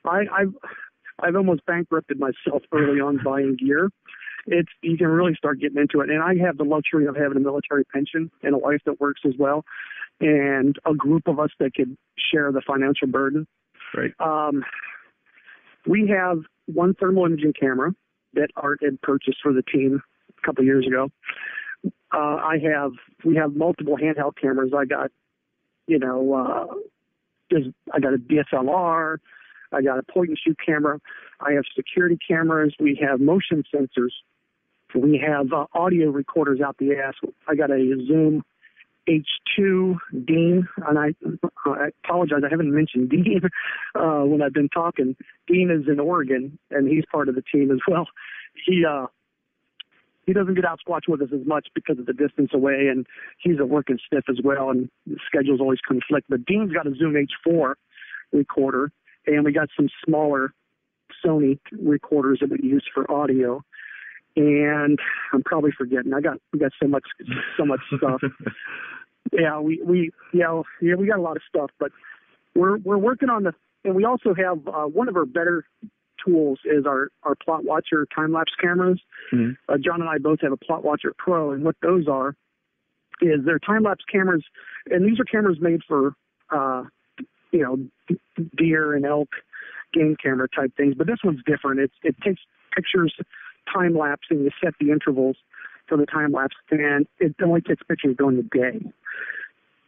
I've almost bankrupted myself early on buying gear. You can really start getting into it, and I have the luxury of having a military pension and a wife that works as well, and a group of us that could share the financial burden. Right. We have one thermal imaging camera that Art had purchased for the team a couple of years ago. We have multiple handheld cameras. I got a DSLR. I got a point and shoot camera. I have security cameras. We have motion sensors. We have audio recorders out the ass. I got a Zoom H2 Dean, and I apologize, I haven't mentioned Dean when I've been talking. Dean is in Oregon, and he's part of the team as well. He doesn't get out Squatch with us as much because of the distance away, and he's a working stiff as well, and the schedules always conflict. But Dean's got a Zoom H4 recorder, and we got some smaller Sony recorders that we use for audio. And I'm probably forgetting. We got so much stuff. Yeah, we got a lot of stuff, but we're working on and we also have one of our better tools is our Plot Watcher time-lapse cameras. Mm-hmm. John and I both have a Plot Watcher Pro, and what those are is they're time-lapse cameras, and these are cameras made for deer and elk game camera type things, but this one's different. It takes pictures time-lapse, and you set the intervals for the time-lapse, and it only takes pictures during the day.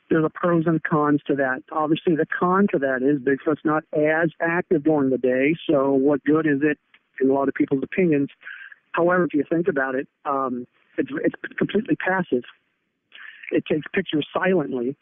There's a pros and cons to that. Obviously, the con to that is Bigfoot's not as active during the day, so what good is it in a lot of people's opinions? However, if you think about it, it's completely passive. It takes pictures silently,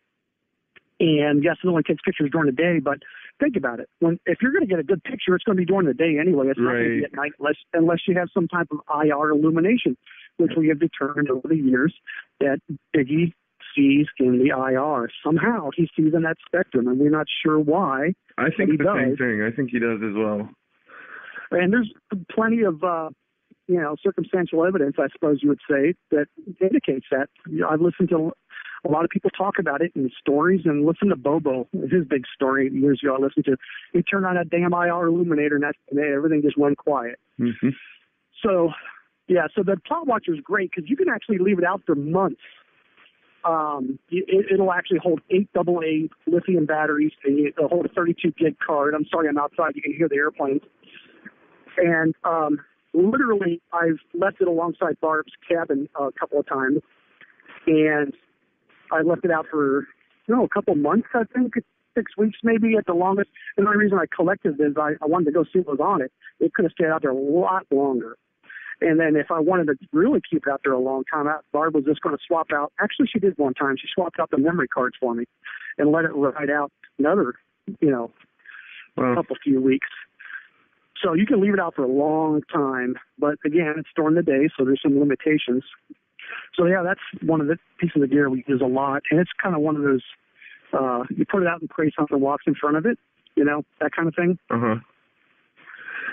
and yes, it only takes pictures during the day, but think about it. If you're going to get a good picture, it's going to be during the day anyway. It's not going to be at night unless you have some type of IR illumination, which we have determined over the years that Biggie sees in the IR. Somehow he sees in that spectrum, and we're not sure why. I think the same thing. I think he does as well. And there's plenty of circumstantial evidence, I suppose you would say, that indicates that. I've listened to a lot of people talk about it in stories, and listen to Bobo, his big story years ago I listened to. He turned on that damn IR illuminator, and everything just went quiet. Mm-hmm. So the Plot Watcher is great because you can actually leave it out for months. It'll actually hold 8 AA lithium batteries, and it'll hold a 32 gig card. I'm sorry, I'm outside. You can hear the airplanes. And literally, I've left it alongside Barb's cabin a couple of times, and I left it out for, a couple months, I think, 6 weeks maybe at the longest. And the only reason I collected it is I wanted to go see what was on it. It could have stayed out there a lot longer. And then if I wanted to really keep it out there a long time, Barb was just going to swap out. Actually, she did one time. She swapped out the memory cards for me and let it ride out another, few weeks. So you can leave it out for a long time. But, again, it's during the day, so there's some limitations. So, yeah, that's one of the pieces of gear we use a lot. And it's kind of one of those, you put it out and pray something walks in front of it, that kind of thing. Uh-huh.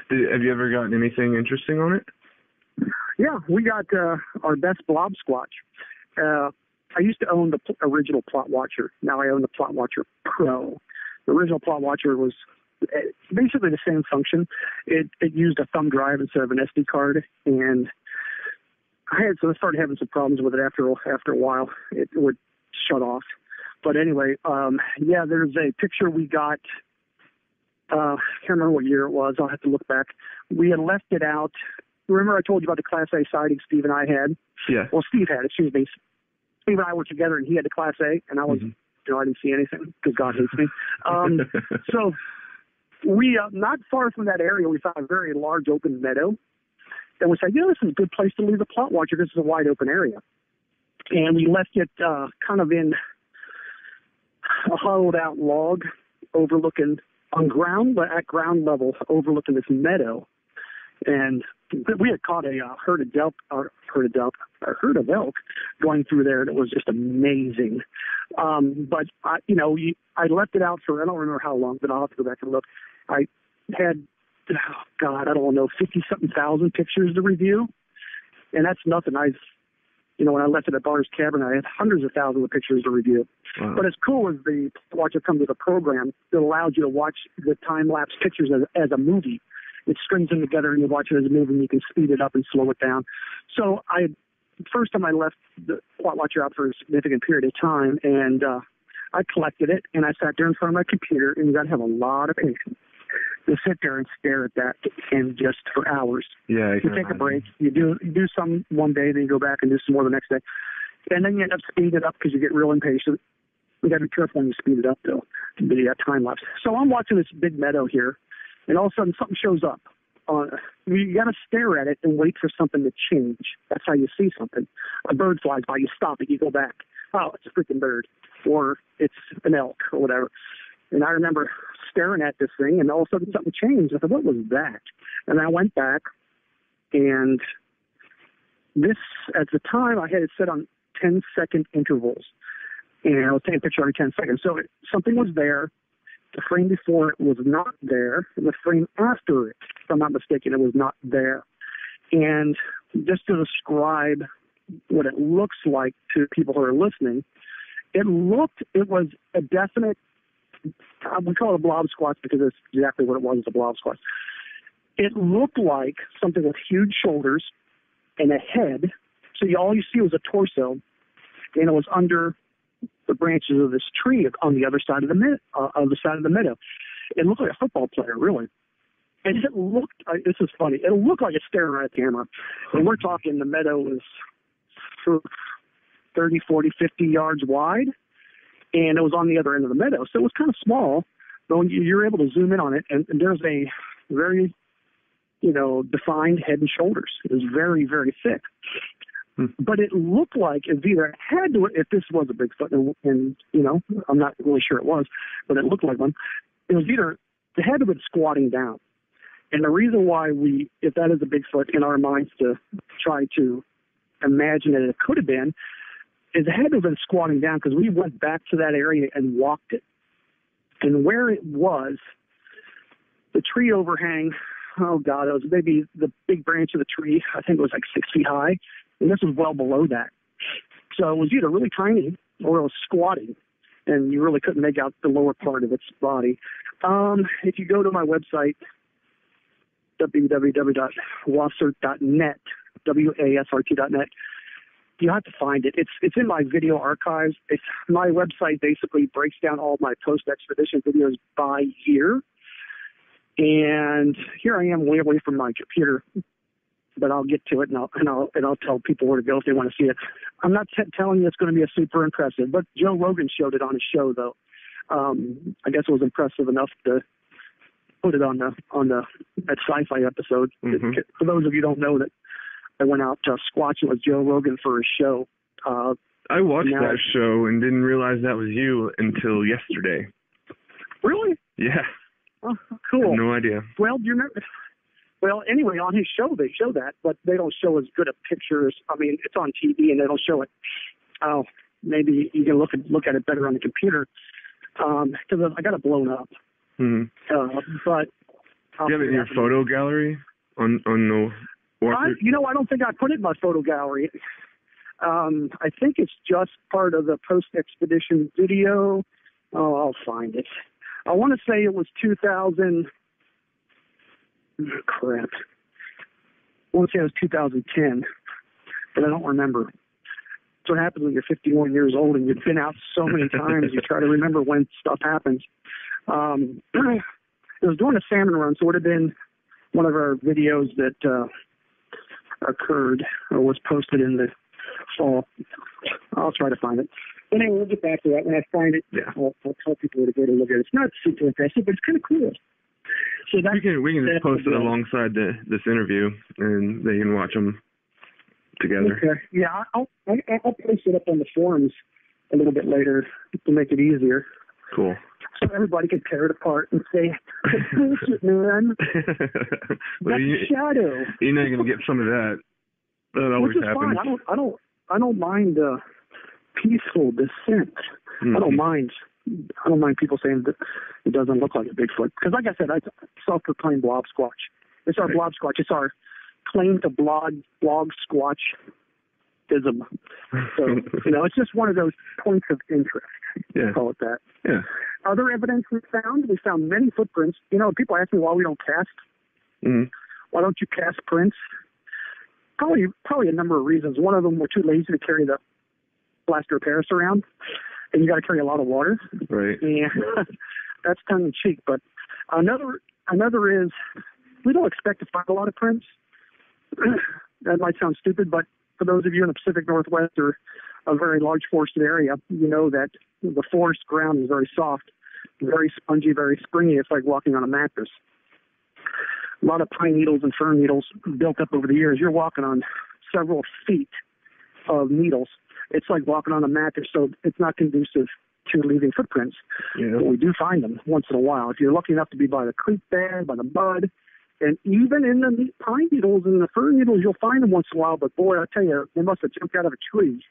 Have you ever gotten anything interesting on it? Yeah, we got our best blob squatch. I used to own the original Plot Watcher. Now I own the Plot Watcher Pro. The original Plot Watcher was basically the same function. It used a thumb drive instead of an SD card, and I started having some problems with it after a while. It would shut off. But anyway, there's a picture we got. I can't remember what year it was. I'll have to look back. We had left it out. Remember I told you about the Class A sighting Steve and I had? Yeah. Well, Steve had, excuse me. Steve and I were together, and he had the Class A, and I was, I didn't see anything because God hates me. So we, not far from that area, we found a very large open meadow. And we said, this is a good place to leave the Plot Watcher because it's a wide open area. And we left it kind of in a hollowed out log overlooking on ground, but at ground level, overlooking this meadow. And we had caught a herd of elk going through there, and it was just amazing. But I left it out for, I don't remember how long, but I'll have to go back and look. I had, I don't know, 50-something thousand pictures to review, and that's nothing. When I left it at Barter's Cabin, I had hundreds of thousands of pictures to review. Wow. But as cool as the Watcher comes with a program that allows you to watch the time-lapse pictures as a movie. It strings them together and you watch it as a movie and you can speed it up and slow it down. So first time I left the Plot Watcher out for a significant period of time, and I collected it, and I sat there in front of my computer, and you got to have a lot of patience to sit there and stare at that and just for hours. Yeah, you take a break. You do some one day, then you go back and do some more the next day. And then you end up speeding it up because you get real impatient. You got to be careful when you speed it up, though, the time lapse. So I'm watching this big meadow here, and all of a sudden something shows up. You got to stare at it and wait for something to change. That's how you see something. A bird flies by, you stop it, you go back. Oh, it's a freaking bird, or it's an elk, or whatever. And I remember staring at this thing, and all of a sudden something changed. I thought, what was that? And I went back, and this, at the time, I had it set on 10-second intervals. And I was taking a picture every 10 seconds. So something was there. The frame before it was not there. And the frame after it, if I'm not mistaken, it was not there. And just to describe what it looks like to people who are listening, it was a definite, we call it a blob squatch because it's exactly what it was, a blob squatch. It looked like something with huge shoulders and a head. So all you see was a torso, and it was under the branches of this tree on the other side of the meadow. It looked like a football player, really. And it looked, this is funny, it looked like it's staring at the camera. And we're talking the meadow was 30, 40, 50 yards wide, and it was on the other end of the meadow. So it was kind of small, but when you're able to zoom in on it, and there's a very, defined head and shoulders. It was very, very thick. But it looked like it either had to, if this was a Bigfoot, and I'm not really sure it was, but it looked like one. It was either, it had to have been squatting down. And the reason why if that is a Bigfoot in our minds to try to imagine that it could have been, is it had to have been squatting down because we went back to that area and walked it. And where it was, the tree overhang, oh God, it was maybe the big branch of the tree, I think it was like 6 feet high. And this was well below that. So it was either really tiny or it was squatting, and you really couldn't make out the lower part of its body. If you go to my website, www.wasrt.net, WASRT.net, you have to find it. It's in my video archives. My website basically breaks down all my post-expedition videos by year. And here I am way away from my computer, but I'll get to it, and I'll tell people where to go if they want to see it. I'm not telling you it's going to be a super impressive, but Joe Rogan showed it on his show, though. I guess it was impressive enough to put it on that sci-fi episode. Mm-hmm. For those of you who don't know, that I went out squatching with Joe Rogan for his show. I watched that show and didn't realize that was you until yesterday. Really? Yeah. Oh, cool. I had no idea. Well, do you remember? Well, anyway, on his show, they show that, but they don't show as good of pictures. I mean, it's on TV, and they don't show it. Oh, maybe you can look at it better on the computer, because I got it blown up. Mm-hmm. But do you have it in your photo gallery on the I don't think I put it in my photo gallery. I think it's just part of the post-expedition video. Oh, I'll find it. I want to say it was 2000. Crap. I want to say it was 2010, but I don't remember. That's what happens when you're 51 years old and you've been out so many times. You try to remember when stuff happens. It was during a salmon run, so it would have been one of our videos that occurred or was posted in the fall. I'll try to find it. Anyway, we'll get back to that. When I find it, I'll tell people to go to look at it. It's not super impressive, but it's kind of cool. So we can just post it alongside this interview, and they can watch them together. Okay. Yeah, I'll post it up on the forums a little bit later to make it easier. Cool. So everybody can tear it apart and say, "Bullshit, man." Well, That's shadow. You're not gonna get some of that. That always happens. Fine. I don't mind peaceful descent. Mm-hmm. I don't mind people saying that it doesn't look like a Bigfoot, because, like I said, I self-proclaimed blob squatch. It's our blob squatch. It's our claim to blog squatch-ism. So it's just one of those points of interest. Yeah. Call it that. Yeah. Other evidence we found many footprints. People ask me why we don't cast. Mm-hmm. Why don't you cast prints? Probably a number of reasons. One of them, we're too lazy to carry the plaster of Paris around, and you got to carry a lot of water. Right. And that's tongue in cheek. But another is we don't expect to find a lot of prints. That might sound stupid, but for those of you in the Pacific Northwest or a very large forested area, you know that the forest ground is very soft, very spongy, very springy. It's like walking on a mattress. A lot of pine needles and fern needles built up over the years. You're walking on several feet of needles. It's like walking on a mattress, so it's not conducive to leaving footprints. Yeah. But we do find them once in a while. If you're lucky enough to be by the creek bed, by the mud, and even in the pine needles and the fern needles, you'll find them once in a while. But boy, I tell you, they must have jumped out of a tree.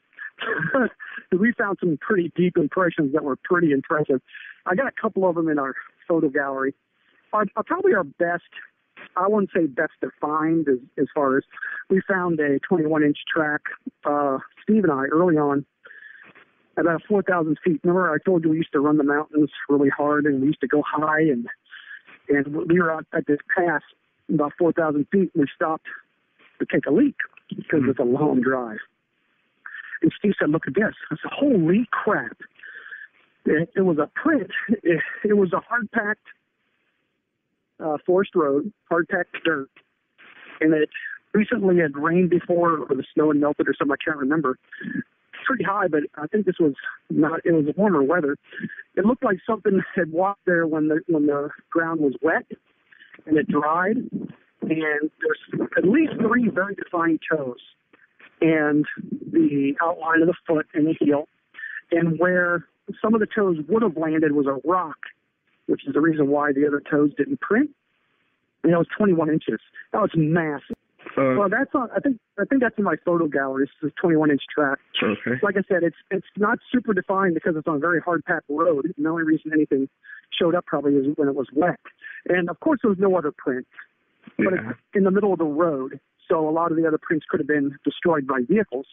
We found some pretty deep impressions that were pretty impressive. I got a couple of them in our photo gallery. Probably our best, I wouldn't say best defined as far as we found a 21-inch track. Steve and I, early on, about 4,000 feet. Remember I told you we used to run the mountains really hard, and we used to go high, and we were out at this pass about 4,000 feet, and we stopped to take a leak because it's a long drive. And Steve said, "Look at this." I said, "Holy crap." It was a print. It was a hard-packed forest road, hard-packed dirt. And it recently had rained before, or the snow had melted or something. I can't remember. Pretty high, but I think this was not. It was warmer weather. It looked like something had walked there when the ground was wet, and it dried. And there's at least 3 very defined toes, and the outline of the foot and the heel. And where some of the toes would have landed was a rock, which is the reason why the other toes didn't print. And it was 21 inches. That was massive. Well, that's on. I think that's in my photo gallery. It's a 21-inch track. Okay. Like I said, it's not super defined because it's on a very hard packed road. And the only reason anything showed up probably is when it was wet. And of course, there was no other print. But it's in the middle of the road, so a lot of the other prints could have been destroyed by vehicles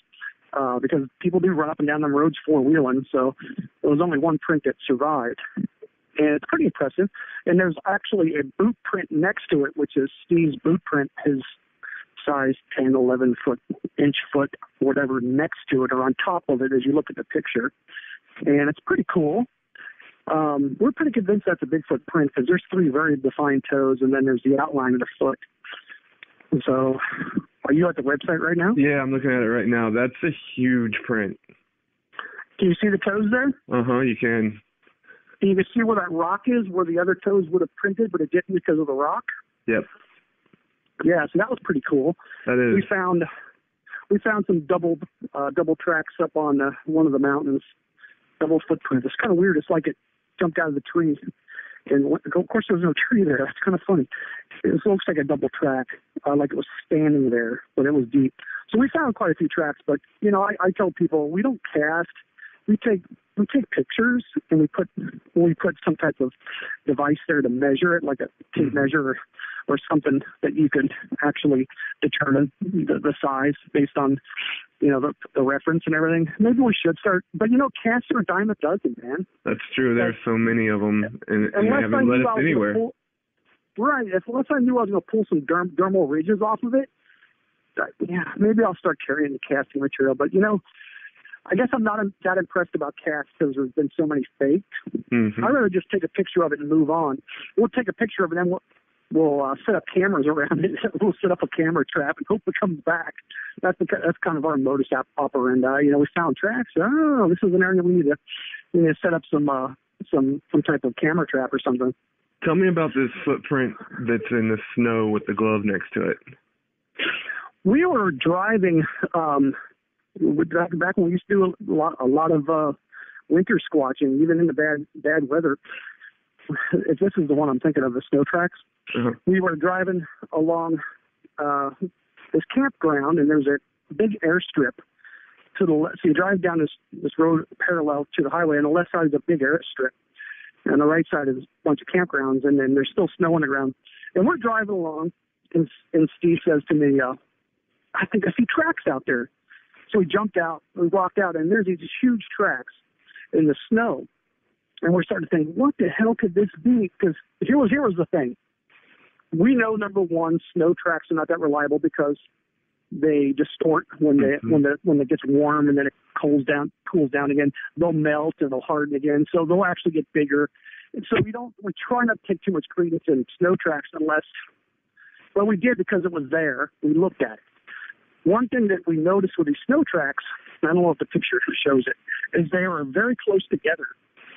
because people do run up and down them roads 4-wheeling. So there was only one print that survived. And it's pretty impressive. And there's actually a boot print next to it, which is Steve's boot print, his size 10, 11 inch foot, whatever, next to it or on top of it as you look at the picture. And it's pretty cool. We're pretty convinced that's a Bigfoot print because there's 3 very defined toes, and then there's the outline of the foot. So, are you at the website right now? Yeah, I'm looking at it right now. That's a huge print. Can you see the toes there? You can. And you can see where that rock is, where the other toes would have printed, but it didn't because of the rock? Yep. Yeah, so that was pretty cool. That is. We found some double tracks up on one of the mountains, double footprints. It's kind of weird. It's like it jumped out of the tree. And of course, there's no tree there. That's kind of funny. It looks like a double track, like it was standing there, but it was deep. So we found quite a few tracks. But I tell people we don't cast. We take pictures and we put some type of device there to measure it, like a tape measure or something that you could actually determine the size based on, the reference and everything. Maybe we should start. But, casts are a dime a dozen, man. That's true. There are so many of them, and they haven't led us anywhere. Unless I knew I was going to pull some dermal ridges off of it, maybe I'll start carrying the casting material. But, I guess I'm not that impressed about casts because there's been so many faked. Mm-hmm. I'd rather just take a picture of it and move on. We'll take a picture of it and we'll set up cameras around it. We'll set up a camera trap and hope it comes back. That's kind of our modus operandi. We found tracks. Oh, this is an area we need to set up some type of camera trap or something. Tell me about this footprint that's in the snow with the glove next to it. We were driving back when we used to do a lot of winter squatching, even in the bad weather. If this is the one I'm thinking of, the snow tracks. Uh-huh. We were driving along this campground, and there's a big airstrip to the left. So you drive down this road parallel to the highway, and the left side is a big airstrip, and the right side is a bunch of campgrounds, and then there's still snow on the ground. And we're driving along, and Steve says to me, I think I see tracks out there. So we jumped out, we walked out, and there's these huge tracks in the snow. And we're starting to think, what the hell could this be? Because here was the thing. We know, number one, snow tracks are not that reliable because they distort when it gets warm and then it cools down again. They'll melt and they'll harden again. So they'll actually get bigger. And so we try not to take too much credence in snow tracks unless, well, we did because it was there. We looked at it. One thing that we noticed with these snow tracks, I don't know if the picture shows it, is they were very close together.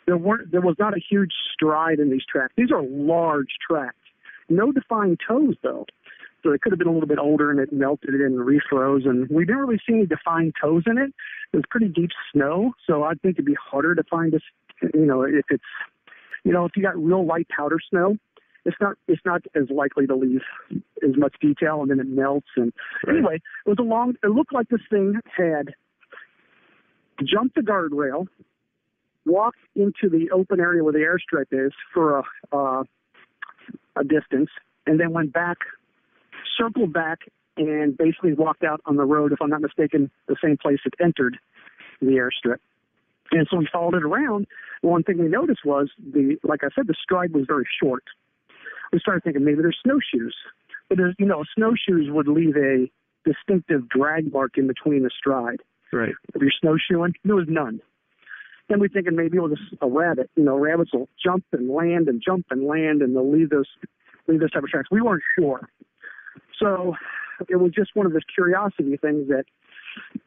There was not a huge stride in these tracks. These are large tracks. No defined toes, though. So it could have been a little bit older and it melted and refroze, and we didn't really see any defined toes in it. It was pretty deep snow, so I think it'd be harder to find this, if it's, if you got real light powder snow, it's not as likely to leave as much detail, and then it melts. And anyway, it looked like this thing had jumped the guardrail, walked into the open area where the airstrip is for a distance, and then went back, circled back, and basically walked out on the road, if I'm not mistaken, the same place it entered the airstrip. And so we followed it around. One thing we noticed was, like I said, the stride was very short. We started thinking maybe there's snowshoes. But snowshoes would leave a distinctive drag mark in between the stride. Right. If you're snowshoeing, there was none. Then we're thinking maybe it was a rabbit. Rabbits will jump and land and jump and land, and they'll leave those type of tracks. We weren't sure. So it was just one of those curiosity things that,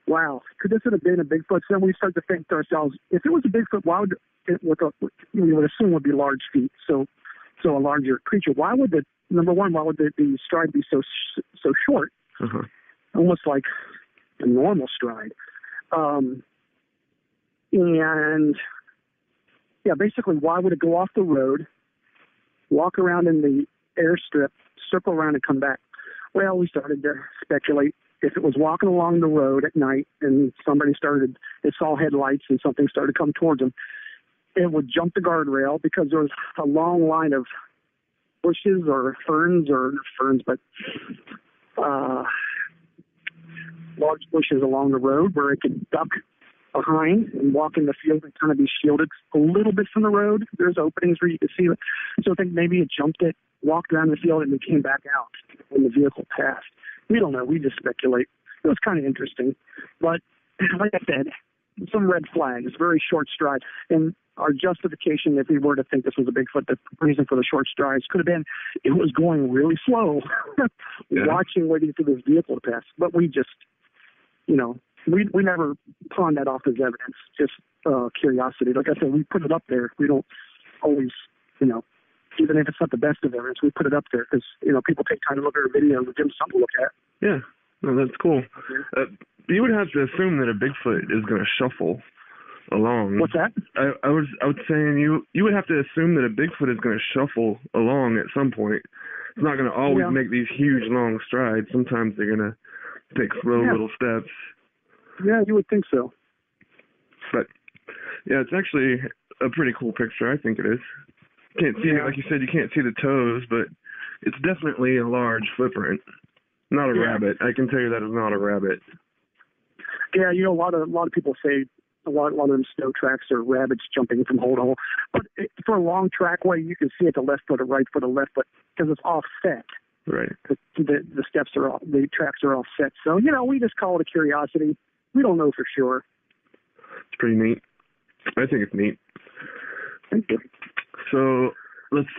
wow, could this have been a Bigfoot? So then we started to think to ourselves, if it was a Bigfoot, why would it, we would assume it would be large feet, so a larger creature. Why would the stride be so short? Uh-huh. Almost like a normal stride. And yeah, basically, why would it go off the road, walk around in the airstrip, circle around and come back? Well, we started to speculate. If it was walking along the road at night and it saw headlights and something started to come towards them, it would jump the guardrail because there was a long line of bushes or but large bushes along the road where it could duck behind and walk in the field and kind of be shielded a little bit from the road. There's openings where you can see it. So I think maybe it jumped it, walked around the field, and then came back out when the vehicle passed. We don't know. We just speculate. It was kind of interesting. But like I said, some red flags, very short stride. And our justification, if we were to think this was a Bigfoot, the reason for the short strides could have been it was going really slow, waiting for this vehicle to pass. But we just, we never pawned that off as evidence, just curiosity. Like I said, we put it up there. We don't always, even if it's not the best of evidence, we put it up there because, people take time to look at our video and give them something to look at. Yeah, no, that's cool. You would have to assume that a Bigfoot is going to shuffle along. What's that? I was saying you would have to assume that a Bigfoot is going to shuffle along at some point. It's not going to always make these huge long strides. Sometimes they're going to take slow little steps. Yeah, you would think so. But yeah, it's actually a pretty cool picture. I think it is. Can't see it, like you said. You can't see the toes, but It's definitely a large footprint. Not a rabbit. I can tell you that is not a rabbit. Yeah, a lot of people say a lot of them snow tracks are rabbits jumping from hole to hole. But for a long trackway, you can see it the left foot or right foot or left foot because it's offset. Right. The steps are the tracks are offset. So we just call it a curiosity. We don't know for sure. It's pretty neat. I think it's neat. Thank you. So let's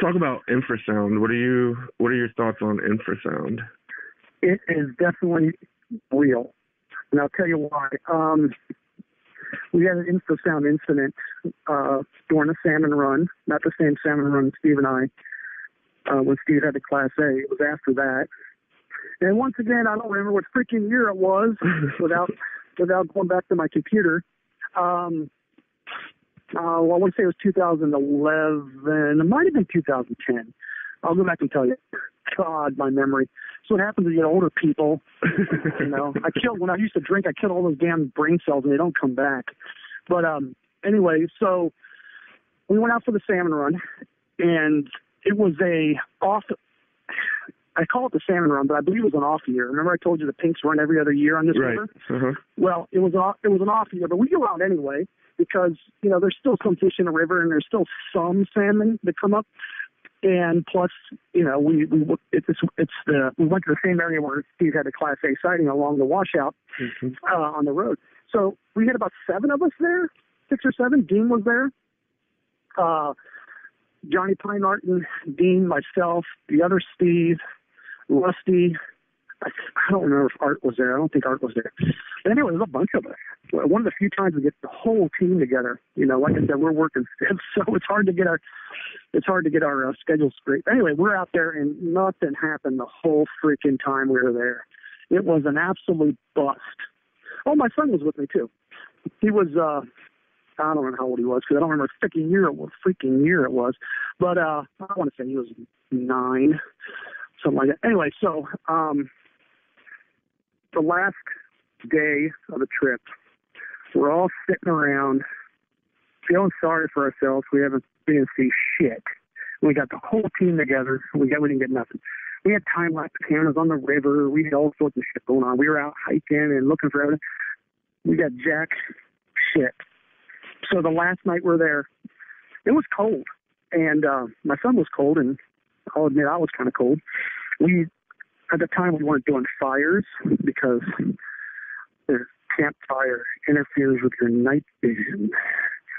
talk about infrasound. What are your thoughts on infrasound? It is definitely real, and I'll tell you why. We had an infrasound incident during a salmon run, not the same salmon run Steve and I. When Steve had the Class A, it was after that. And once again, I don't remember what freaking year it was without going back to my computer. I want to say it was 2011. It might have been 2010. I'll go back and tell you. God, my memory. So what happens is you get older people. When I used to drink, I killed all those damn brain cells and they don't come back. But anyway, so we went out for the salmon run, and it was I call it the salmon run, but I believe it was an off year. Remember I told you the pinks run every other year on this river? Uh-huh. Well, it was an off year, but we go out anyway because, there's still some fish in the river and there's still some salmon that come up. And plus, we went to the same area where Steve had a Class A sighting along the washout on the road. So we had about 7 of us there, 6 or 7. Dean was there. Johnny Pinemartin, Dean, myself, the other Steve, Rusty. I don't remember if Art was there. I don't think Art was there. But anyway, there's a bunch of us. One of the few times we get the whole team together. Like I said, we're working, so it's hard to get our schedules straight. Anyway, we're out there and nothing happened the whole freaking time we were there. It was an absolute bust. Oh, my son was with me too. He was I don't know how old he was because I don't remember what freaking year it was. But I want to say he was 9, something like that. Anyway, so the last day of the trip, we're all sitting around feeling sorry for ourselves. We didn't see shit. We got the whole team together. We didn't get nothing. We had time-lapse cameras on the river. We had all sorts of shit going on. We were out hiking and looking for everything. We got jack shit. So the last night we were there, it was cold. And my son was cold, and I'll admit I was kind of cold. At the time, we weren't doing fires because the campfire interferes with your night vision.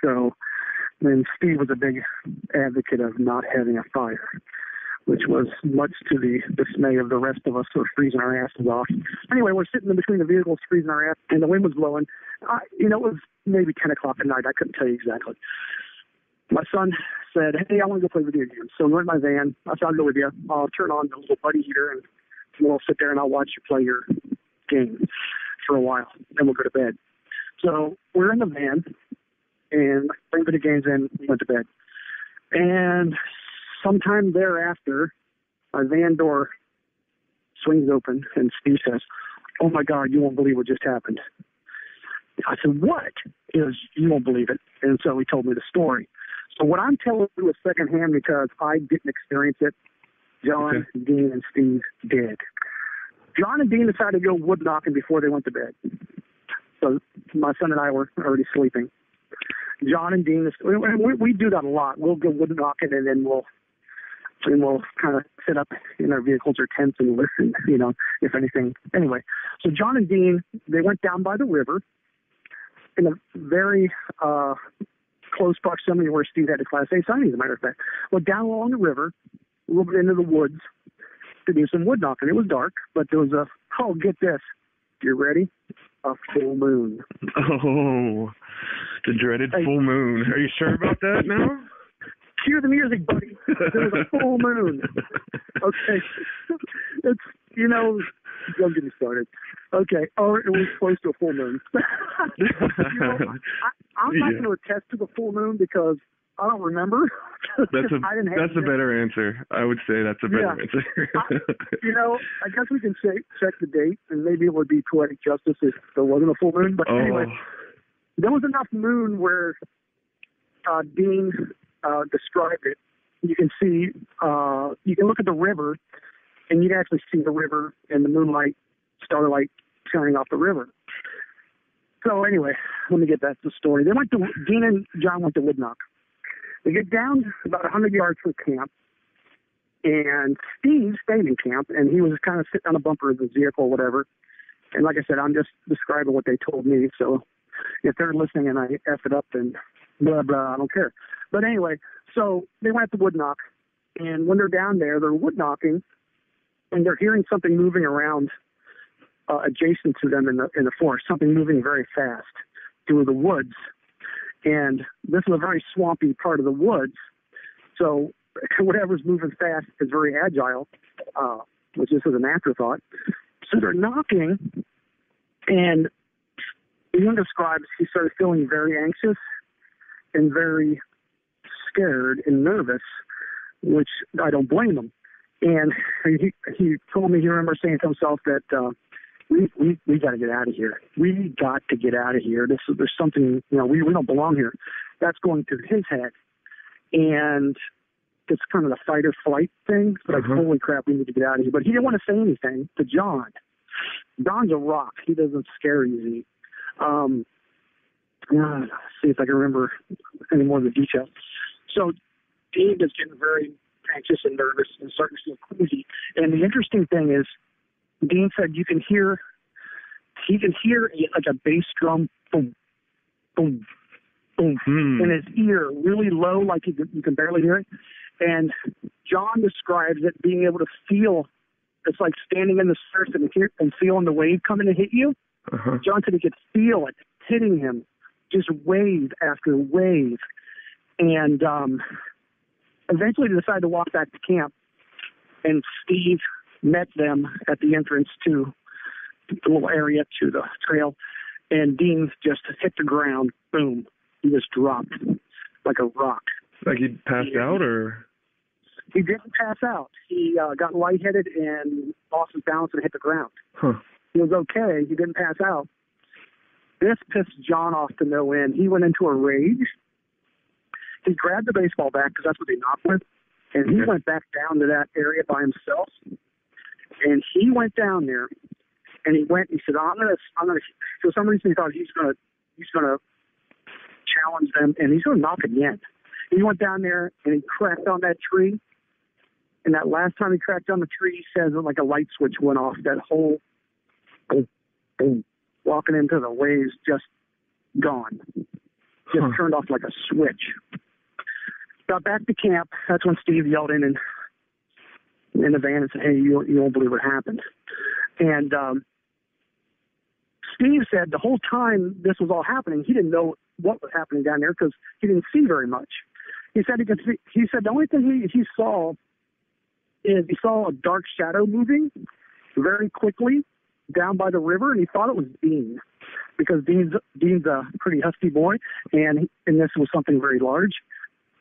So then Steve was a big advocate of not having a fire, which was much to the dismay of the rest of us who were freezing our asses off. Anyway, we're sitting in between the vehicles freezing our ass, and the wind was blowing. It was maybe 10 o'clock at night. I couldn't tell you exactly. My son said, hey, I want to go play video games. So we went in my van. I said, I'll go with you. I'll turn on the little buddy heater, and we'll sit there, and I'll watch you play your game for a while. Then we'll go to bed. So we're in the van, and bring video games in. We went to bed. And sometime thereafter, my van door swings open, and Steve says, oh, my God, you won't believe what just happened. I said, what? He goes, you won't believe it. And so he told me the story. So what I'm telling you is secondhand because I didn't experience it. John, Dean, and Steve did. John and Dean decided to go wood knocking before they went to bed. So my son and I were already sleeping. John and Dean, we do that a lot. We'll go wood knocking, and then we'll kind of sit up in our vehicles or tents and listen, if anything. Anyway, so John and Dean, they went down by the river in a very close proximity where Steve had a Class A sighting, as a matter of fact. Well, down along the river, a little bit into the woods to do some wood knocking. It was dark, but there was get this. You ready? A full moon. Oh, the dreaded full moon. Are you sure about that now? Cue the music, buddy. There was a full moon. Okay. Don't get me started. Okay. Or it was close to a full moon. I'm not going to attest to the full moon because I don't remember. That's a better answer. I would say that's a better answer. I guess we can check the date, and maybe it would be poetic justice if there wasn't a full moon. But anyway, there was enough moon where Dean described it you can see, you can look at the river, and you can actually see the river and the moonlight, starlight shining off the river. So anyway, let me get back to the story. Dean and John went to Woodknock. They get down about 100 yards from camp, and Steve stayed in camp, and he was kind of sitting on a bumper of the vehicle or whatever. And like I said, I'm just describing what they told me. So if they're listening and I F it up, then blah, blah, I don't care. But anyway, so they went to Woodknock, and when they're down there, they're woodknocking, and they're hearing something moving around adjacent to them in the forest, something moving very fast through the woods. And this is a very swampy part of the woods. So whatever's moving fast is very agile, which is an afterthought. So they're knocking, and Ian describes he started feeling very anxious and very scared and nervous, which I don't blame him. And he told me he remembers saying to himself that we got to get out of here. We got to get out of here. There's something, we don't belong here. That's going through his head. And it's kind of the fight or flight thing. But like, holy crap, we need to get out of here. But he didn't want to say anything to John. John's a rock. He doesn't scare easy. See if I can remember any more of the details. So Dean is getting very anxious and nervous and starting to feel queasy. And the interesting thing is, Dean said he can hear like a bass drum, boom, boom, boom, in his ear, really low, like you can barely hear it. And John describes it being able to feel, it's like standing in the surf and feeling the wave coming to hit you. John said he could feel it hitting him, just wave after wave. And eventually they decided to walk back to camp, and Steve met them at the entrance to the little area to the trail, and Dean just hit the ground. Boom. He just dropped like a rock. Like he passed out, or? He didn't pass out. He got lightheaded and lost his balance and hit the ground. He was okay. He didn't pass out. This pissed John off to no end. He went into a rage. He grabbed the baseball bat, because that's what they knocked with, and he went back down to that area by himself. And he went down there, and he said, I'm gonna. For some reason, he thought he's gonna challenge them, and he's gonna knock again. He went down there and he cracked on that tree. And that last time he cracked on the tree, he says like a light switch went off. That whole boom, boom, walking into the waves, just gone, just turned off like a switch. Got back to camp. That's when Steve yelled in the van and said, "Hey, you won't believe what happened." And Steve said the whole time this was all happening, he didn't know what was happening down there because he didn't see very much. He said he said the only thing he saw is he saw a dark shadow moving very quickly down by the river, and he thought it was Dean, because Dean's a pretty husky boy, and this was something very large,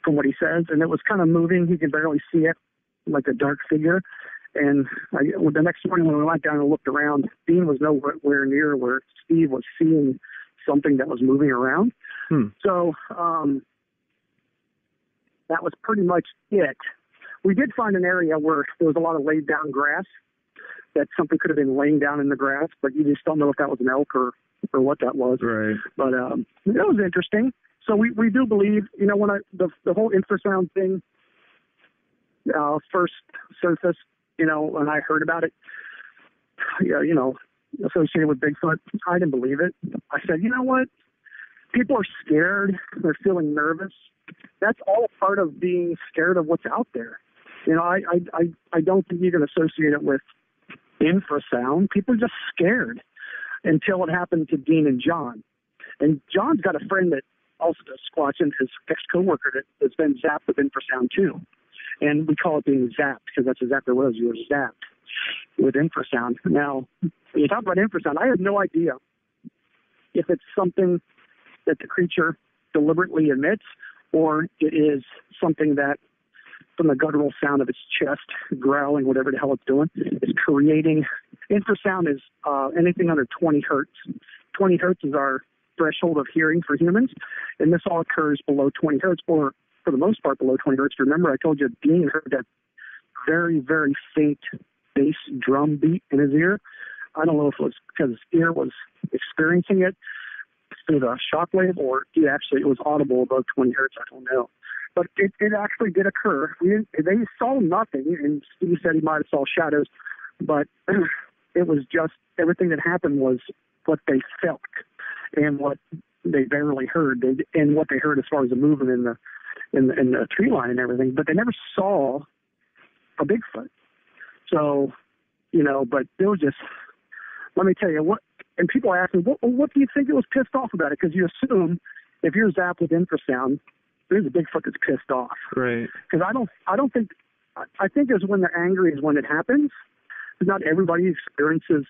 from what he says, and it was kind of moving. He could barely see it, like a dark figure. And the next morning when we went down and looked around, Dean was nowhere near where Steve was seeing something that was moving around. So that was pretty much it. We did find an area where there was a lot of laid down grass, that something could have been laying down in the grass, but you just don't know if that was an elk or what that was. Right. But that was interesting. So we do believe, when the whole infrasound thing first surfaced, when I heard about it, associated with Bigfoot, I didn't believe it. I said, you know what? People are scared. They're feeling nervous. That's all part of being scared of what's out there. I don't think you can associate it with infrasound. People are just scared until it happened to Dean and John. And John's got a friend that also does Squatch, and his ex-coworker that's been zapped with infrasound too. And we call it being zapped because that's exactly what it was. You were zapped with infrasound. Now, when you talk about infrasound, I have no idea if it's something that the creature deliberately emits, or it is something that, from the guttural sound of its chest, growling, whatever the hell it's doing, is creating. Infrasound is anything under 20 hertz. 20 hertz is our threshold of hearing for humans, and this all occurs below 20 hertz, or for the most part, below 20 hertz. Remember, I told you Dean heard that very, very faint bass drum beat in his ear. I don't know if it was because his ear was experiencing it through the shockwave, or it was audible above 20 hertz. I don't know. But it actually did occur. They saw nothing, and Steve said he might have saw shadows, but it was just everything that happened was what they felt and what they barely heard, and what they heard as far as the movement in the tree line and everything. But they never saw a Bigfoot. So, but there was just, let me tell you what. And people ask me, what do you think it was pissed off about it? Because you assume if you're zapped with infrasound, there's a Bigfoot that's pissed off. Right. Because I think is when they're angry is when it happens. Not everybody experiences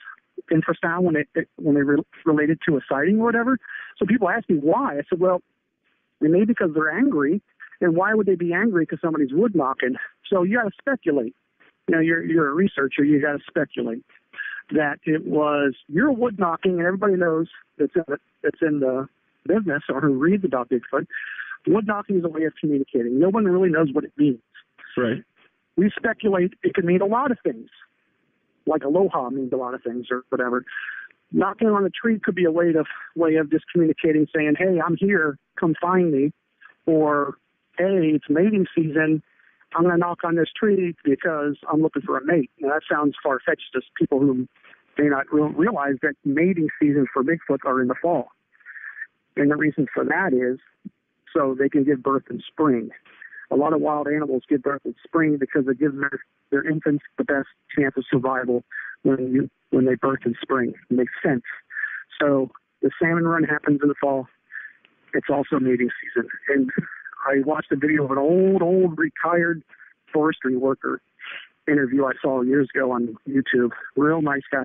infrasound when they relate it to a sighting or whatever. So people ask me why. I said, well, it may be because they're angry. And why would they be angry? Because somebody's wood knocking. So you got to speculate. You're a researcher. You got to speculate that it was you're wood knocking, and everybody knows that's in the business or who reads about Bigfoot. Wood knocking is a way of communicating. No one really knows what it means. Right. We speculate it could mean a lot of things, like aloha means a lot of things or whatever. Knocking on a tree could be a way of just communicating, saying, "Hey, I'm here. Come find me," or "Hey, it's mating season. I'm going to knock on this tree because I'm looking for a mate." Now, that sounds far-fetched to people who may not realize that mating season for Bigfoot are in the fall. And the reason for that is so they can give birth in spring. A lot of wild animals give birth in spring because it gives their infants the best chance of survival when they birth in spring. It makes sense. So the salmon run happens in the fall. It's also mating season. And I watched a video of an old retired forestry worker interview I saw years ago on YouTube. Real nice guy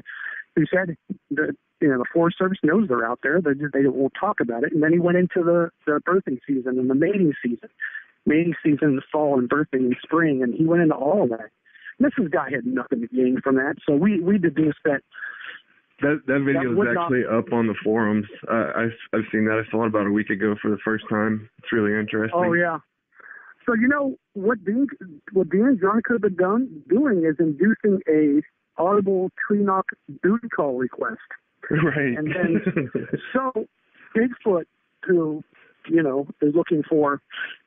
who said that the Forest Service knows they're out there. They won't talk about it. And then he went into the birthing season and the mating season. Mating season in the fall and birthing in spring, and he went into all of that. And this guy had nothing to gain from that. So we deduced that. That video is actually up on the forums. I've seen that. I saw it about a week ago for the first time. It's really interesting. Oh yeah. So what Dean and John could have been doing is inducing a audible tree knock booty call request. Right. And then so Bigfoot, who is looking for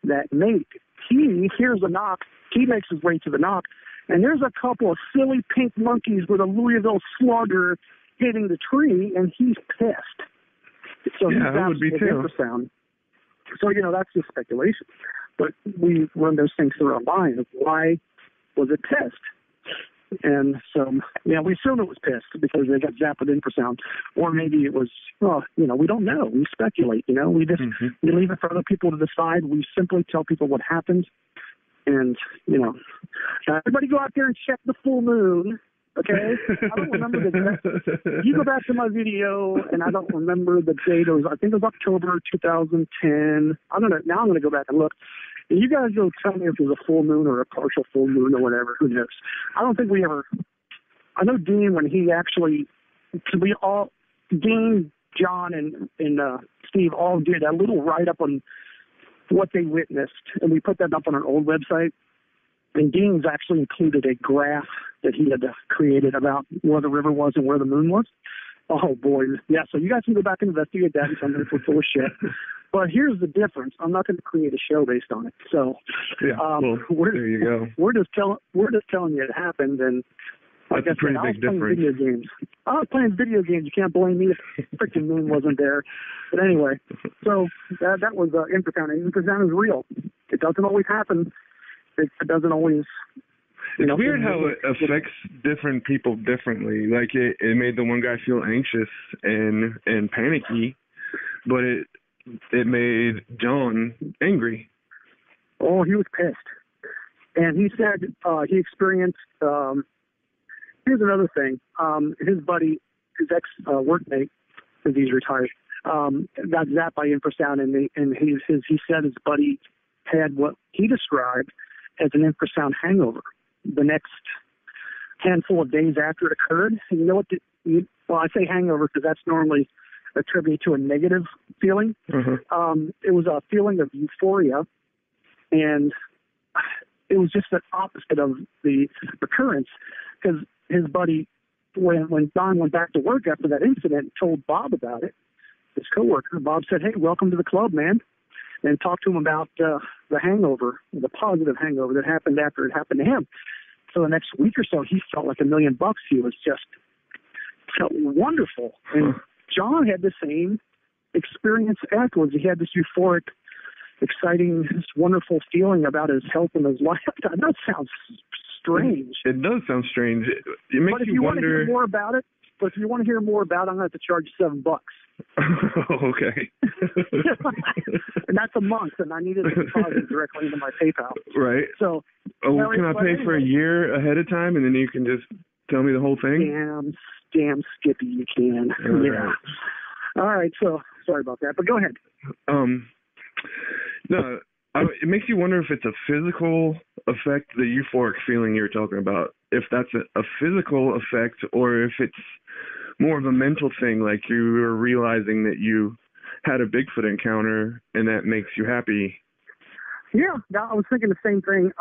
that mate, he hears a knock. He makes his way to the knock, and there's a couple of silly pink monkeys with a Louisville Slugger hitting the tree, and he's pissed. So yeah, that would be too. Infrasound. So that's just speculation, but we run those things through our mind of why was it pissed, and so we assume it was pissed because they got zapped with infrasound, or maybe it was we don't know. We speculate. We just we leave it for other people to decide. We simply tell people what happened, and everybody go out there and check the full moon. Okay, I don't remember you go back to my video, and I don't remember the date. I think it was October 2010. I don't know. Now I'm going to go back and look. And you guys will tell me if it was a full moon or a partial full moon or whatever. Who knows? I don't think we ever. I know Dean when he actually. Dean, John, and Steve all did a little write-up on what they witnessed, and we put that up on our old website. And Dean's actually included a graph that he had created about where the river was and where the moon was. Oh, boy. Yeah, so you guys can go back and investigate that and tell me if we're full of shit. But here's the difference. I'm not going to create a show based on it. So there you go. We're just telling you it happened. And that's a pretty big difference. Video games. I was playing video games. You can't blame me if the freaking moon wasn't there. But anyway, so that was infrasound. Infrasound is real. It doesn't always happen. It doesn't always. It's weird how it affects different people differently. Like it made the one guy feel anxious and panicky, but it made John angry. Oh, he was pissed, and he said he experienced. Here's another thing. His buddy, his ex workmate, because he's retired, got zapped by infrasound, and he said his buddy had what he described as an infrasound hangover the next handful of days after it occurred. And you know what? I say hangover because that's normally attributed to a negative feeling. It was a feeling of euphoria And it was just the opposite of the recurrence, because his buddy, when Don went back to work after that incident, told Bob about it, his coworker. Bob said, "Hey, welcome to the club, man," and talked to him about the hangover, the positive hangover that happened after it happened to him. So the next week or so, he felt like $1 million. He was just felt wonderful. And John had the same experience afterwards. He had this euphoric, exciting, this wonderful feeling about his health and his life. That sounds strange. It does sound strange. It makes but if you you wonder. Want to hear more about it, I'm going to have to charge you $7. Okay. And that's a month, and I needed to deposit directly into my PayPal. Right. So, can I pay for a year ahead of time, and then you can just tell me the whole thing? Damn, Skippy, you can. All yeah. Right. All right. So sorry about that, but go ahead. No, it makes you wonder if it's a physical effect, the euphoric feeling you're talking about. If that's a physical effect, or if it's more of a mental thing, like you were realizing that you had a Bigfoot encounter and that makes you happy. Yeah, I was thinking the same thing.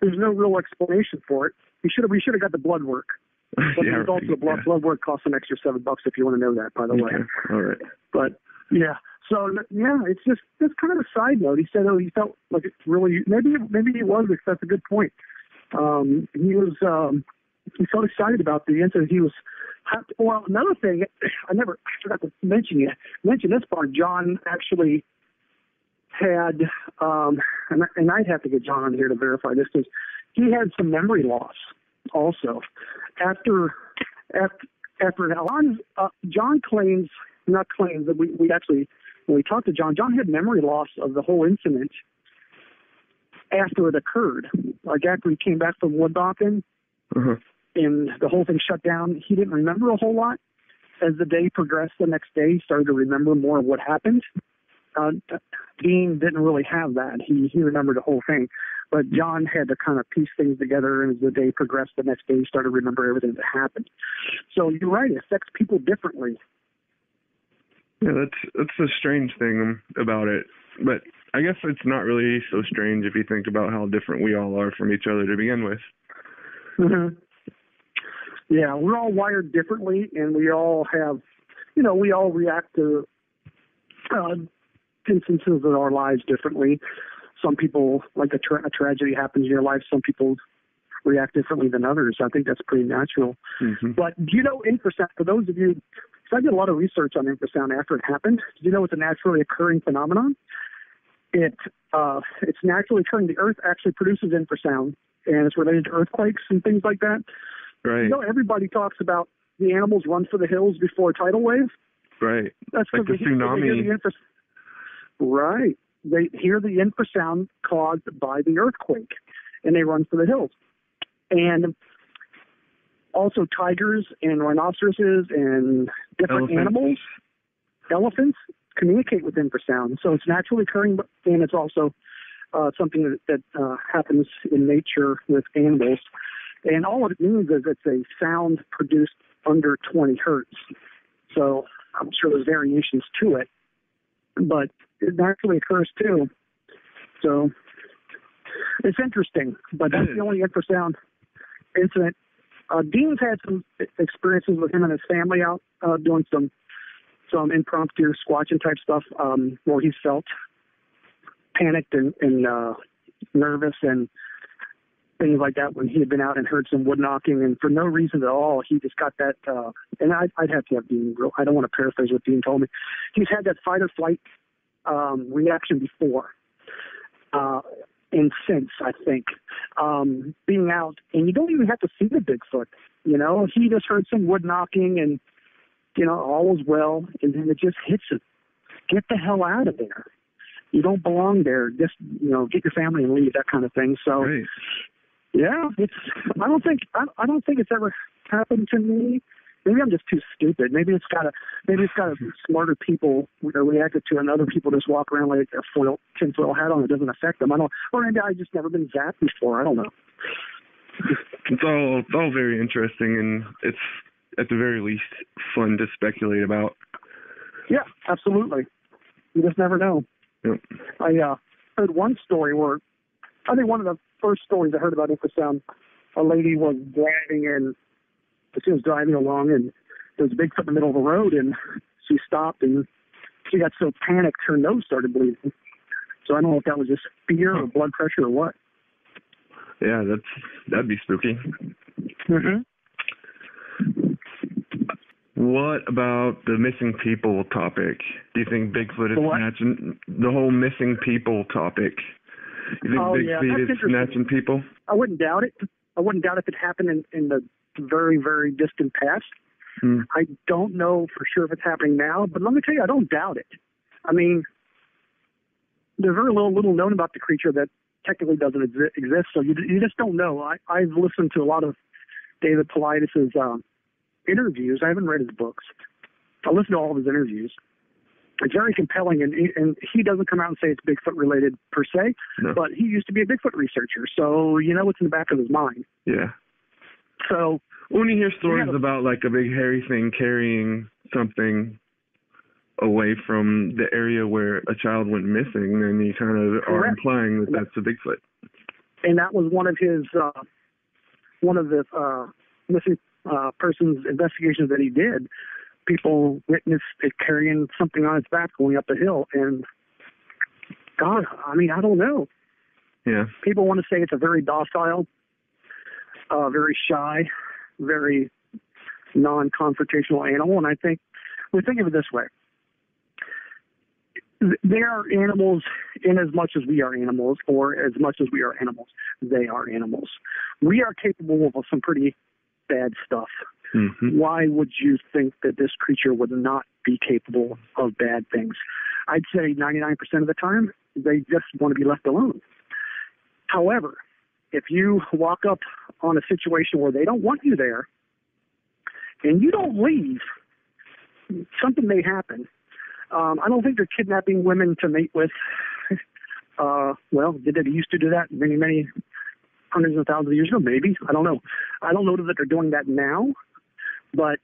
There's no real explanation for it. We should have got the blood work. But yeah, also the blood work costs an extra $7 if you want to know that, by the way. All right. But yeah, so yeah, it's kind of a side note. He said, he felt like it's really maybe he was, because that's a good point. He felt excited about the incident. He was. Well, another thing, I forgot to mention this part. John actually had, and I'd have to get John on here to verify this, because he had some memory loss also. After John claims, not claims, that we actually, when we talked to John had memory loss of the whole incident after it occurred. Like after he came back from woodbopping, and the whole thing shut down, he didn't remember a whole lot. As the day progressed the next day, he started to remember more of what happened. Dean didn't really have that. He remembered the whole thing. But John had to kind of piece things together, and as the day progressed the next day, he started to remember everything that happened. So you're right, it affects people differently. Yeah, that's the strange thing about it. But I guess it's not really so strange if you think about how different we all are from each other to begin with. Mm-hmm. Yeah, we're all wired differently, and we all have, we all react to instances in our lives differently. Some people, like a tragedy happens in your life, some people react differently than others. I think that's pretty natural. Mm-hmm. But do you know infrasound, for those of you, because I did a lot of research on infrasound after it happened, do you know it's a naturally occurring phenomenon? It's naturally occurring. The Earth actually produces infrasound, and it's related to earthquakes and things like that. Right. Everybody talks about the animals run for the hills before a tidal wave. Right. That's like the tsunami. Right. They hear the infrasound caused by the earthquake, and they run for the hills. And also tigers and rhinoceroses and different animals, elephants, communicate with infrasound. So it's naturally occurring, and it's also something that happens in nature with animals. And all it means is it's a sound produced under 20 hertz. So I'm sure there's variations to it, but it naturally occurs too. So it's interesting, but that's the only infrasound incident. Dean's had some experiences with him and his family out doing some impromptu squatching type stuff where he felt panicked and nervous and things like that when he had been out and heard some wood knocking, and for no reason at all, he just got that, and I'd have to have Dean, I don't want to paraphrase what Dean told me. He's had that fight or flight reaction before, and since, I think, being out, and you don't even have to see the Bigfoot, he just heard some wood knocking and, all was well, and then it just hits him. Get the hell out of there. You don't belong there. Just, get your family and leave, that kind of thing. So, right. Yeah, I don't think it's ever happened to me. Maybe I'm just too stupid. Maybe it's got smarter people reacted to, and other people just walk around like a tinfoil hat on. It doesn't affect them. Or maybe I just never been zapped before. I don't know. It's all very interesting, and it's at the very least fun to speculate about. Yeah, absolutely. You just never know. Yep. I heard one story where, I think one of the first stories I heard about infrasound, a lady was driving and she was driving along and there was a Bigfoot in the middle of the road and she stopped and she got so panicked her nose started bleeding. So I don't know if that was just fear or blood pressure or what. Yeah, that'd be spooky. Mm-hmm. What about the missing people topic? Do you think Bigfoot is snatching the whole missing people topic? You think Bigfoot is snatching people? I wouldn't doubt it. I wouldn't doubt if it happened in the very, very distant past. I don't know for sure if it's happening now, but let me tell you, I don't doubt it. I mean, there's very little known about the creature that technically doesn't exist, so you just don't know. I've listened to a lot of David Paulides' interviews. I haven't read his books. I listened to all of his interviews. It's very compelling, and he doesn't come out and say it's Bigfoot related per se, but he used to be a Bigfoot researcher, so you know it's in the back of his mind. Yeah. So when you hear stories about like a big hairy thing carrying something away from the area where a child went missing, then you kind of are implying that that's a Bigfoot. And that was one of his one of the missing persons investigations that he did. People witnessed it carrying something on its back going up the hill, and God, I mean, I don't know. Yeah. People want to say it's a very docile, very shy, very non-confrontational animal, and I think we think of it this way. They are animals in as much as we are animals, or as much as we are animals, they are animals. We are capable of some pretty bad stuff. Mm-hmm. Why would you think that this creature would not be capable of bad things? I'd say 99% of the time, they just want to be left alone. However, if you walk up on a situation where they don't want you there, and you don't leave, something may happen. I don't think they're kidnapping women to mate with. Well, did they used to do that many hundreds of thousands of years ago? Maybe. I don't know. I don't know that they're doing that now, but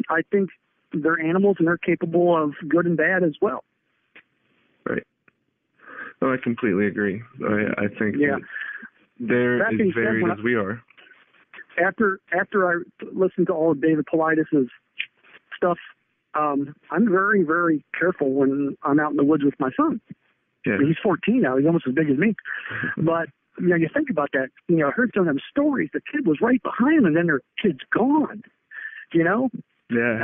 I think they're animals and they're capable of good and bad as well. Right. Well, I completely agree. I think they're as varied as we are. After I listened to all of David Paulides' stuff, I'm very, very careful when I'm out in the woods with my son. Yeah. He's 14 now. He's almost as big as me. But, you know, you think about that. You know, I heard some of them stories. The kid was right behind them, and then their kid's gone. You know? Yeah, it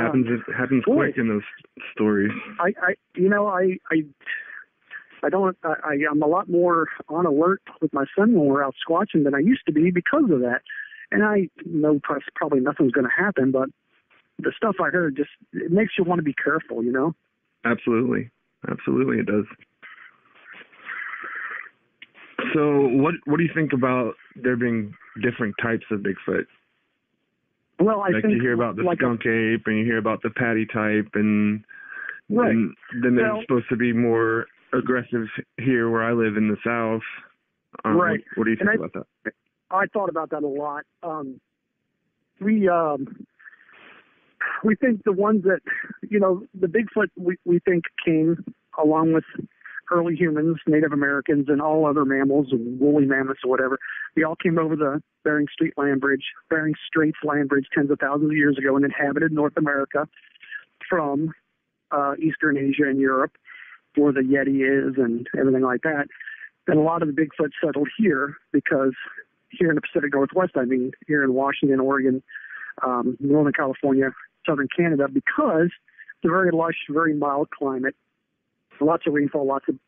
happens quick in those stories. I'm a lot more on alert with my son when we're out squatching than I used to be because of that. And I know probably nothing's going to happen, but the stuff I heard it makes you want to be careful, you know? Absolutely. Absolutely it does. So what do you think about there being different types of Bigfoot? Well, I think you hear about the skunk ape and you hear about the patty type and then they're supposed to be more aggressive here where I live in the South. Right. What do you think about that? I thought about that a lot. We think the ones that, you know, the Bigfoot we think came along with early humans, Native Americans, and all other mammals, woolly mammoths or whatever. We all came over the Bering Straits land bridge tens of thousands of years ago and inhabited North America from Eastern Asia and Europe, where the Yeti is and everything like that. And a lot of the Bigfoot settled here because here in the Pacific Northwest, here in Washington, Oregon, Northern California, Southern Canada, because it's a very lush, very mild climate, lots of rainfall, lots of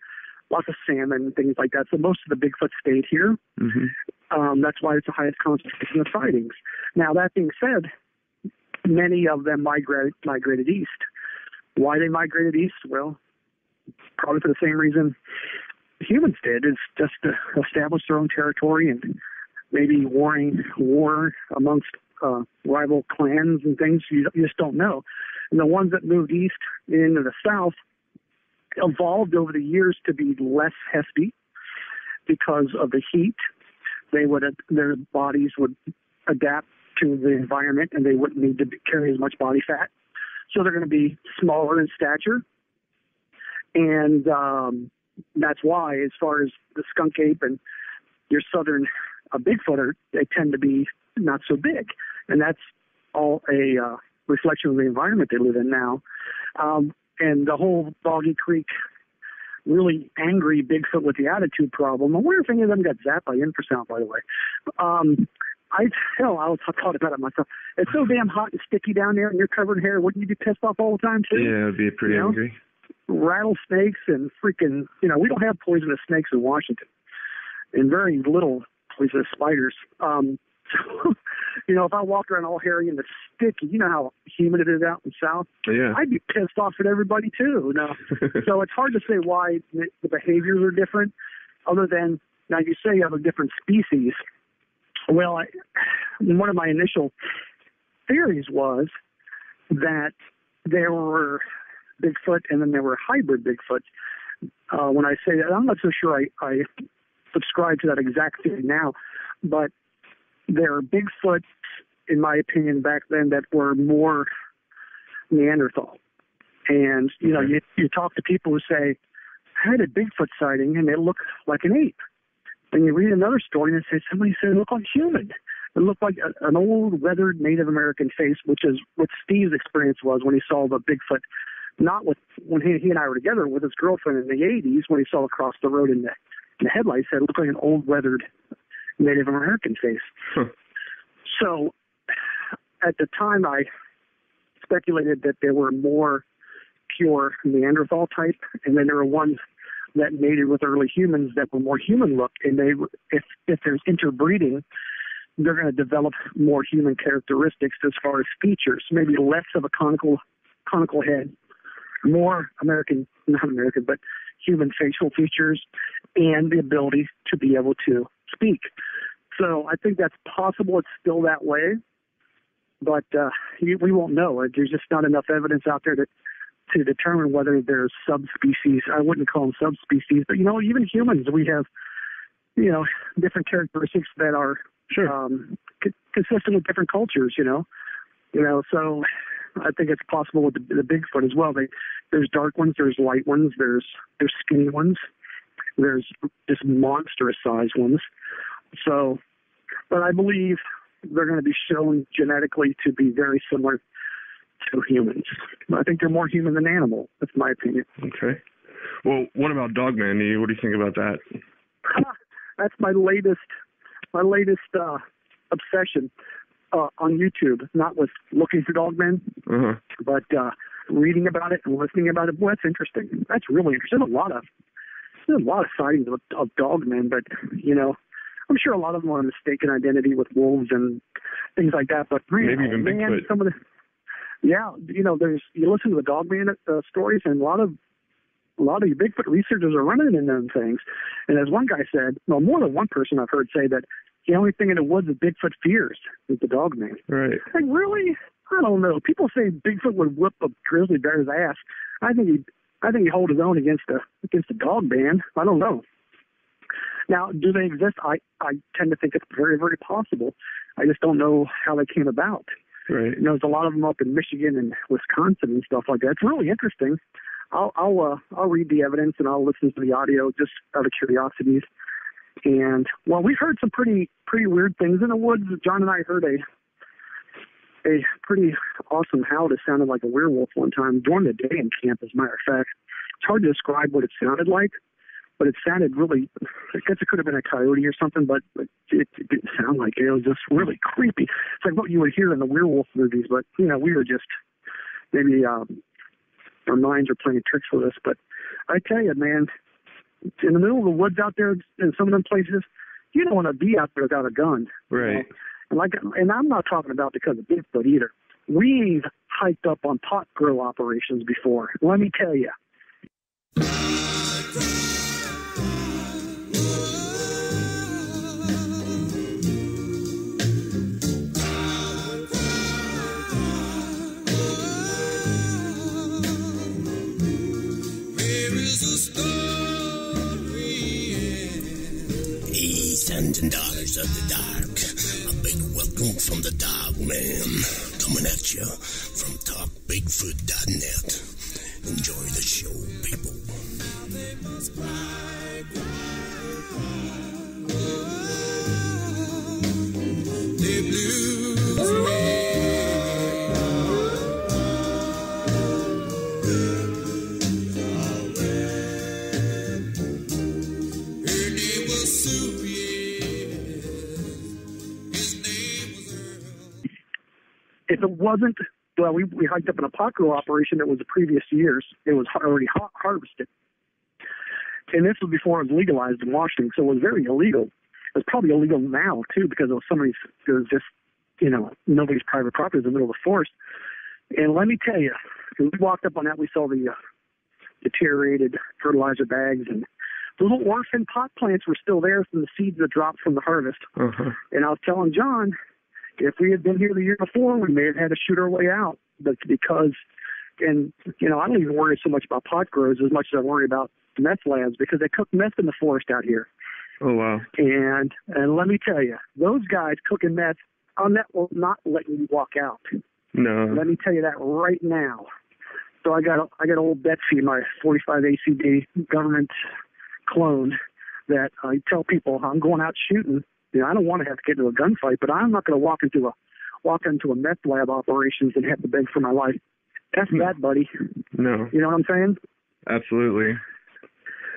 salmon and things like that. So most of the Bigfoot stayed here. Mm-hmm. That's why it's the highest concentration of sightings. Now, that being said, many of them migrated east. Why they migrated east? Well, probably for the same reason humans did, is just to establish their own territory and maybe war amongst rival clans and things. You just don't know. And the ones that moved east into the South evolved over the years to be less hefty because of the heat. Their bodies would adapt to the environment and they wouldn't need to carry as much body fat. So they're going to be smaller in stature. And that's why, as far as the skunk ape and your southern Bigfoot, they tend to be not so big. And that's all a reflection of the environment they live in now. And the whole Boggy Creek, really angry Bigfoot with the attitude problem. I wonder if any of them got zapped by infrasound, by the way. I thought about it myself. It's so damn hot and sticky down there, and you're covered in hair. Wouldn't you be pissed off all the time, too? Yeah, I'd be pretty angry. Rattlesnakes and freaking, we don't have poisonous snakes in Washington, and very little poisonous spiders. So, if I walked around all hairy and sticky, you know how humid it is out in the South? Yeah. I'd be pissed off at everybody, too. So it's hard to say why the behaviors are different, other than, now you say you have a different species. Well, one of my initial theories was that there were Bigfoot and then there were hybrid Bigfoot. When I say that, I'm not so sure I subscribe to that exact theory now, but there are Bigfoot, in my opinion, back then that were more Neanderthal. And, you talk to people who say, I had a Bigfoot sighting and it looked like an ape. And you read another story and somebody said it looked like human. It looked like an old, weathered Native American face, which is what Steve's experience was when he saw the Bigfoot, not when he and I were together with his girlfriend in the 80s, when he saw across the road in the headlights, it looked like an old, weathered Native American face. Huh. So at the time, I speculated that there were more pure Neanderthal type, and then there were ones that mated with early humans that were more human look, and if there's interbreeding, they're going to develop more human characteristics as far as features, maybe less of a conical head, more but human facial features, and the ability to be able to speak. So I think that's possible. It's still that way, but we won't know. There's just not enough evidence out there to determine whether there's subspecies. I wouldn't call them subspecies, but even humans, we have different characteristics that are consistent with different cultures. So I think it's possible with the Bigfoot as well. There's dark ones, there's light ones, there's skinny ones, there's just monstrous size ones. So, but I believe they're going to be shown genetically to be very similar to humans. I think they're more human than animal. That's my opinion. Okay. Well, what about Dogman? What do you think about that? That's my latest obsession on YouTube. Not with looking for Dogman, but reading about it and listening about it. Boy, that's interesting. That's really interesting. There's a lot of sightings of Dogmen, but I'm sure a lot of them are mistaken identity with wolves and things like that. But maybe even Bigfoot. Some of the you listen to the Dogman stories, and a lot of you Bigfoot researchers are running in them things. And as one guy said, more than one person I've heard say that the only thing in the woods that Bigfoot fears is the Dogman. Right. Like, really? I don't know. People say Bigfoot would whip a grizzly bear's ass. I think he'd hold his own against the Dogman. I don't know. Now, do they exist? I tend to think it's very, very possible. I just don't know how they came about. Right. There's a lot of them up in Michigan and Wisconsin and stuff like that. It's really interesting. I'll read the evidence and I'll listen to the audio just out of curiosity. And we've heard some pretty weird things in the woods. John and I heard a pretty awesome howl that sounded like a werewolf one time during the day in camp. As a matter of fact, it's hard to describe what it sounded like, but it sounded really. I guess it could have been a coyote or something, but it didn't sound like it. It was just really creepy. It's like what you would hear in the werewolf movies, but we were just maybe our minds are playing tricks with us. But I tell you, man, in the middle of the woods out there in some of them places, you don't want to be out there without a gun. Right. And I'm not talking about because of Bigfoot either. We've hiked up on pot grill operations before. Let me tell you. Sons and daughters of the dark, a big welcome from the Dogman, coming at you from TalkBigfoot.net. Enjoy the show, people. If it wasn't, well, we hiked up an pot grow operation that was the previous year's. It was already harvested. And this was before it was legalized in Washington, so it was very illegal. It's probably illegal now, too, because of it was just, nobody's private property in the middle of the forest. And let me tell you, when we walked up on that, we saw the deteriorated fertilizer bags, and the little orphan pot plants were still there from the seeds that dropped from the harvest. Uh-huh. And I was telling John, if we had been here the year before, we may have had to shoot our way out. But because, I don't even worry so much about pot grows as much as I worry about meth labs, because they cook meth in the forest out here. Oh, wow. And let me tell you, those guys cooking meth on that will not let you walk out. No. Let me tell you that right now. So I got old Betsy, my 45 ACD government clone, that I tell people I'm going out shooting. I don't want to have to get into a gunfight, but I'm not going to walk into a meth lab operations and have to beg for my life. That's that, buddy. No. You know what I'm saying? Absolutely.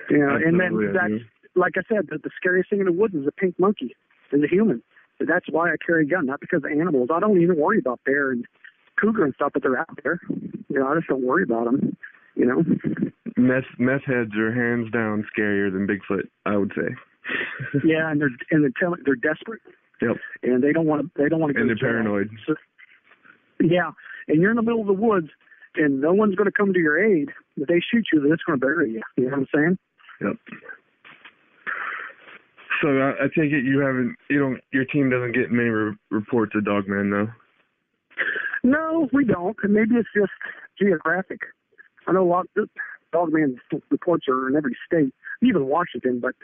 Yeah, Absolutely, and then that's, like I said, the scariest thing in the woods is a pink monkey, is a human. That's why I carry a gun, not because of animals. I don't even worry about bear and cougar and stuff, but they're out there. I just don't worry about them. Meth heads are hands down scarier than Bigfoot, I would say. Yeah, and they're desperate. Yep. And they don't want to. And they're paranoid. So, yeah, and you're in the middle of the woods, and no one's going to come to your aid. If they shoot you, then it's going to bury you. You know what I'm saying? Yep. So I take it your team doesn't get many reports of dogmen, though? No, we don't. And maybe it's just geographic. I know a lot of dogman reports are in every state, even Washington, but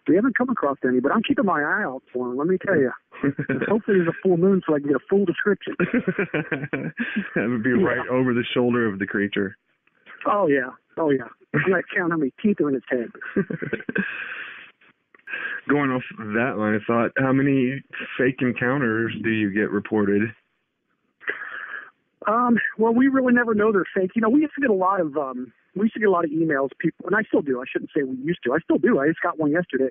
we haven't come across any. But I'm keeping my eye out for them, let me tell you. Hopefully there's a full moon so I can get a full description. That would be right over the shoulder of the creature. Oh, yeah. I'm going to count how many teeth are in its head. Going off that line of thought, how many fake encounters do you get reported? Well, we really never know they're fake. We used to get a lot of emails, people, and I still do. I shouldn't say we used to. I still do. I just got one yesterday.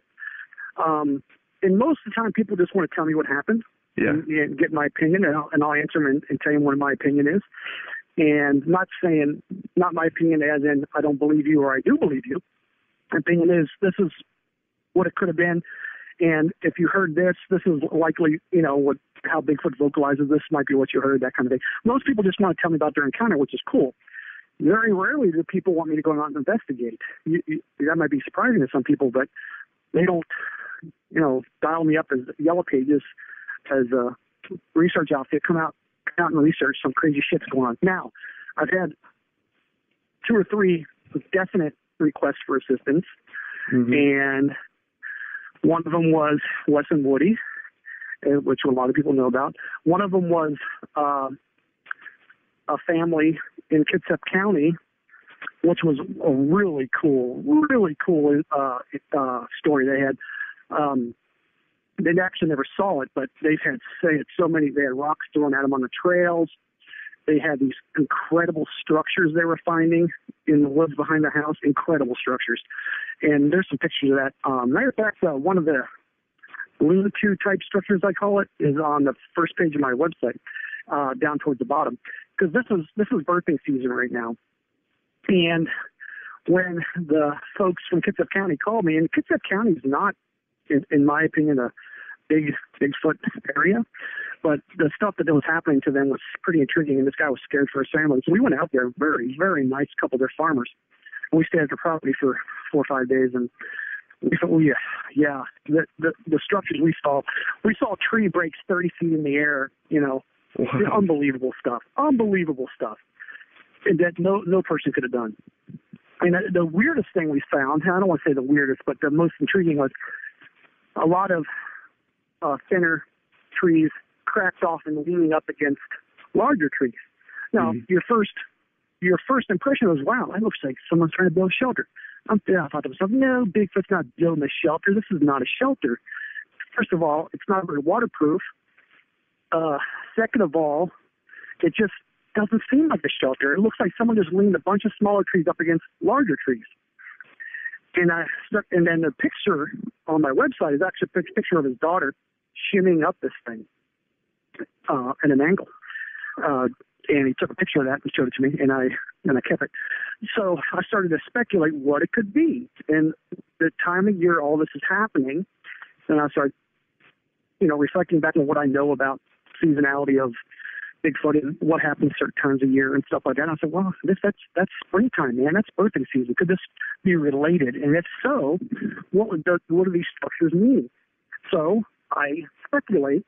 And most of the time, people just want to tell me what happened. Yeah. And get my opinion, and I'll answer them and tell them what my opinion is. And not my opinion as in I don't believe you or I do believe you. My opinion is this is what it could have been. And if you heard this is likely, how Bigfoot vocalizes this might be what you heard, that kind of thing. Most people just want to tell me about their encounter, which is cool. Very rarely do people want me to go out and investigate. That might be surprising to some people, but they don't, dial me up as Yellow Pages, as a research outfit, come out and research some crazy shit's going on. Now, I've had 2 or 3 definite requests for assistance, and one of them was Wes and Woody, which a lot of people know about. One of them was a family in Kitsap County, which was a really cool story they had. They actually never saw it, but they had rocks thrown at them on the trails. They had these incredible structures they were finding in the woods behind the house, incredible structures. And there's some pictures of that. Matter of fact, one of the lean-to type structures, I call it, is on the first page of my website, down towards the bottom, because this is birthing season right now. And when the folks from Kitsap County called me, and Kitsap County is not, in my opinion, a Bigfoot area, but the stuff that was happening to them was pretty intriguing, and this guy was scared for his family. So we went out there, very, very nice couple. They're farmers. And we stayed at their property for 4 or 5 days, and we thought, the structures we saw tree breaks 30 feet in the air, Wow. Unbelievable stuff, and that no person could have done. And the weirdest thing we found, I don't want to say the weirdest, but the most intriguing was a lot of thinner trees cracked off and leaning up against larger trees. Now, your first impression was, wow, that looks like someone's trying to build shelter. I thought to myself, no, Bigfoot's not building a shelter. This is not a shelter. First of all, it's not very waterproof. Second of all, it just doesn't seem like a shelter. It looks like someone just leaned a bunch of smaller trees up against larger trees. And then the picture on my website is actually a picture of his daughter shimmying up this thing at an angle. And he took a picture of that and showed it to me, and I kept it. So I started to speculate what it could be. And the time of year all this is happening, and I started, reflecting back on what I know about seasonality of Bigfoot and what happens certain times of year and stuff like that. And I said, well, that's springtime, man. That's birthing season. Could this be related? And if so, what do these structures mean? So I speculate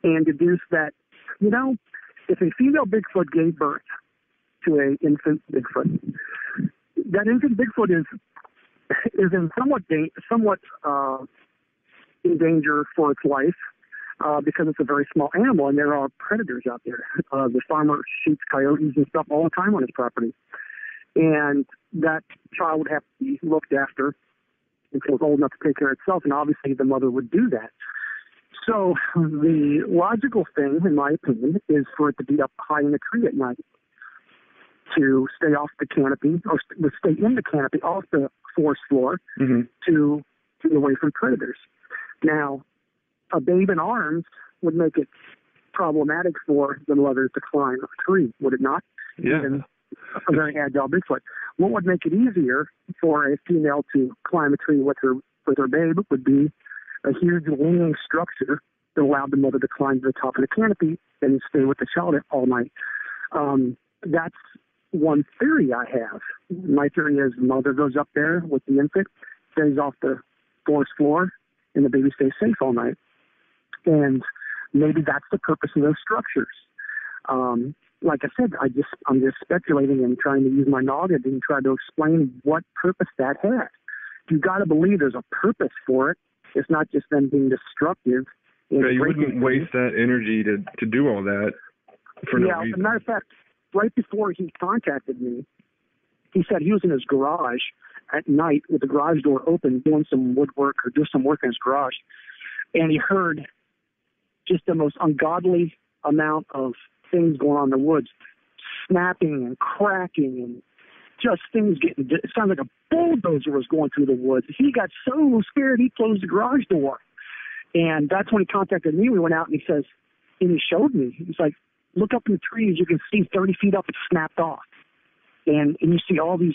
and deduce that, if a female Bigfoot gave birth to an infant Bigfoot, that infant Bigfoot is in somewhat in danger for its life because it's a very small animal, and there are predators out there. The farmer shoots coyotes and stuff all the time on his property, and that child would have to be looked after until it's old enough to take care of itself, and obviously the mother would do that. So the logical thing, in my opinion, is for it to be up high in the tree at night, to stay off the canopy, or to stay in the canopy off the forest floor, to be away from predators. Now, a babe in arms would make it problematic for the mother to climb a tree, would it not? Yeah. Even a very agile Bigfoot. What would make it easier for a female to climb a tree with her babe would be a huge leaning structure that allowed the mother to climb to the top of the canopy and stay with the child all night. That's one theory I have. My theory is the mother goes up there with the infant, stays off the forest floor, and the baby stays safe all night. And maybe that's the purpose of those structures. Like I said, I'm just speculating and trying to use my noggin and try to explain what purpose that has. You've got to believe there's a purpose for it. It's not just them being destructive. Yeah, you wouldn't waste that energy to do all that for no reason. As a matter of fact, right before he contacted me, he said he was in his garage at night with the garage door open doing some woodwork or doing some work in his garage, and he heard just the most ungodly amount of things going on in the woods, snapping and cracking and just things getting, it sounded like a bulldozer was going through the woods. He got so scared he closed the garage door. And that's when he contacted me. We went out and he says, and he showed me, he's like, look up in the trees, you can see 30 feet up, it's snapped off. And you see all these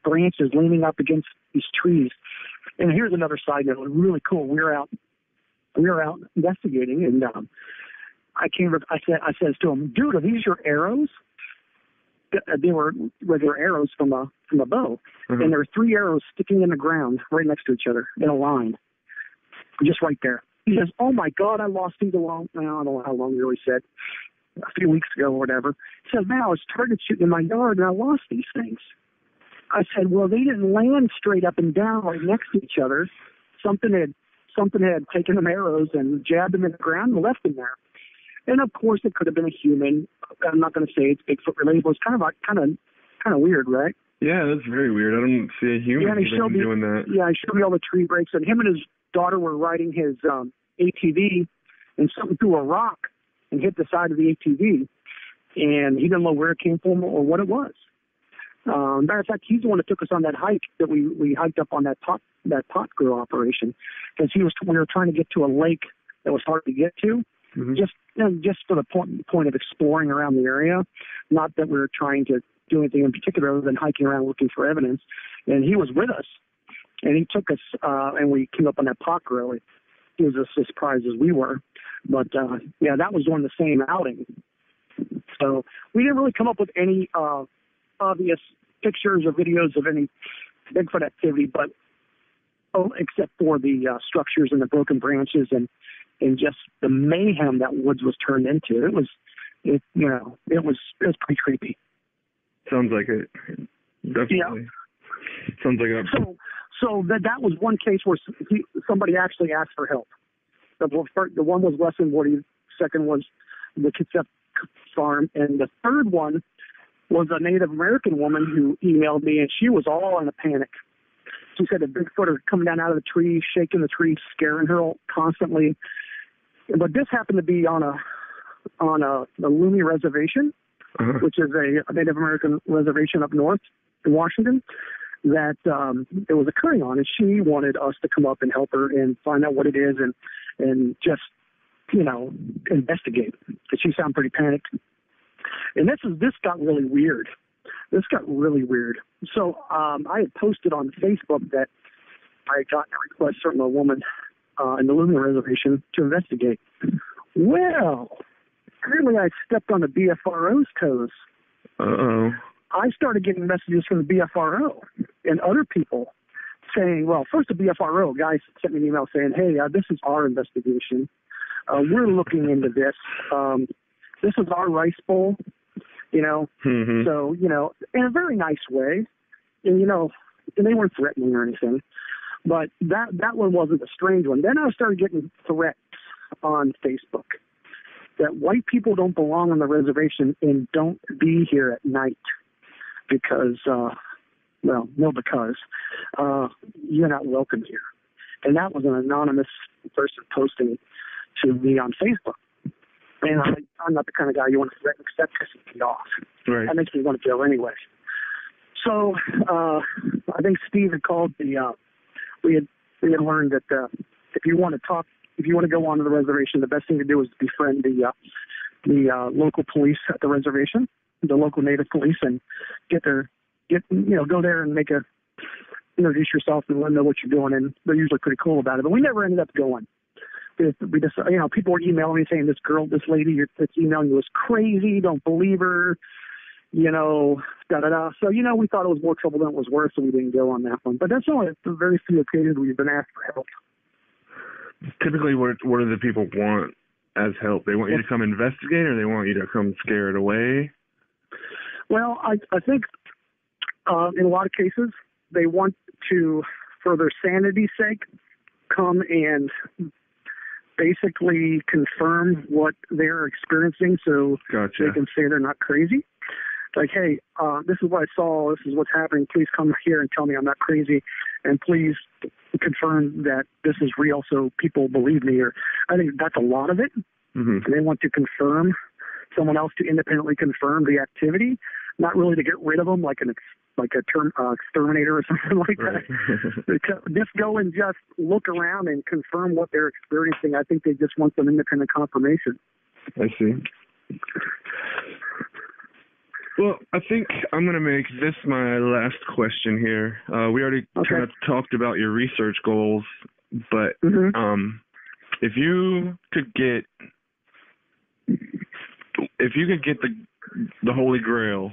branches leaning up against these trees. And here's another side note, really cool. We were out investigating, and I said to him, dude, are these your arrows? They were regular arrows from a bow, and there were 3 arrows sticking in the ground right next to each other in a line, just right there. He says, "Oh my God, I lost these I don't know how long he really said, a few weeks ago or whatever." He says, "Man, I was target shooting in my yard and I lost these things." I said, "Well, they didn't land straight up and down right next to each other. Something had taken them arrows and jabbed them in the ground and left them there." And of course, it could have been a human. I'm not going to say it's Bigfoot related, but it's kind of weird, right? Yeah, that's very weird. I don't see a human doing that. Yeah, he showed me all the tree breaks, and him and his daughter were riding his ATV, and something threw a rock and hit the side of the ATV, and he didn't know where it came from or what it was. Matter of fact, he's the one that took us on that hike that we hiked up on that pot grow operation, because we were trying to get to a lake that was hard to get to. Just for the point of exploring around the area, not that we were trying to do anything in particular other than hiking around looking for evidence. And he was with us, and he took us, and we came up on that pot grow. He was as surprised as we were, but that was during the same outing. So we didn't really come up with any obvious pictures or videos of any Bigfoot activity, but except for the structures and the broken branches and just the mayhem that woods was turned into. It was pretty creepy. Sounds like it. Definitely. Yeah. Sounds like it. So that was one case where somebody actually asked for help. The one was Wes and Woody. Second was the Kitsap farm, and the third one was a Native American woman who emailed me, and she was all in a panic. She said a Bigfoot are coming down out of the tree, shaking the tree, scaring her constantly. But this happened to be on a Lumi reservation, which is a Native American reservation up north in Washington, that it was occurring on. And she wanted us to come up and help her and find out what it is and just, investigate. Because she sounded pretty panicked. And this got really weird. So I had posted on Facebook that I had gotten a request from a woman in the Lumi reservation to investigate. Well, apparently I stepped on the BFRO's toes. Uh-oh. I started getting messages from the BFRO and other people saying, well, first the BFRO guy sent me an email saying, hey, this is our investigation. We're looking into this. This is our rice bowl, Mm-hmm. So, in a very nice way. And, and they weren't threatening or anything. But that one wasn't a strange one. Then I started getting threats on Facebook that white people don't belong on the reservation and don't be here at night because, you're not welcome here. And that was an anonymous person posting to me on Facebook. And I'm not the kind of guy you want to threaten except piss me off. Right. That makes me want to go anyway. So I think Steve had called we had learned that if you want to go onto the reservation, the best thing to do is to befriend the local police at the reservation, the local Native police, and go there and introduce yourself and let them know what you're doing. And they're usually pretty cool about it. But we never ended up going. We just, people were emailing me saying this lady that's emailing you was crazy. Don't believe her. Da-da-da. So, we thought it was more trouble than it was worth, so we didn't go on that one. But that's only the very few occasions we've been asked for help. Typically, what do the people want as help? They want you to come investigate, or they want you to come scare it away? Well, I think in a lot of cases, they want to, for their sanity's sake, come and basically confirm what they're experiencing so Gotcha. They can say they're not crazy. Like, hey, this is what I saw, this is what's happening, please come here and tell me I'm not crazy, and please confirm that this is real so people believe me. Or I think that's a lot of it. Mm-hmm. They want to confirm, someone else to independently confirm the activity, not really to get rid of them like a term exterminator or something like that. Just go and just look around and confirm what they're experiencing. I think they just want some independent confirmation. I see. Well, I think I'm going to make this my last question here. We already kind of talked about your research goals, but if you could get the Holy Grail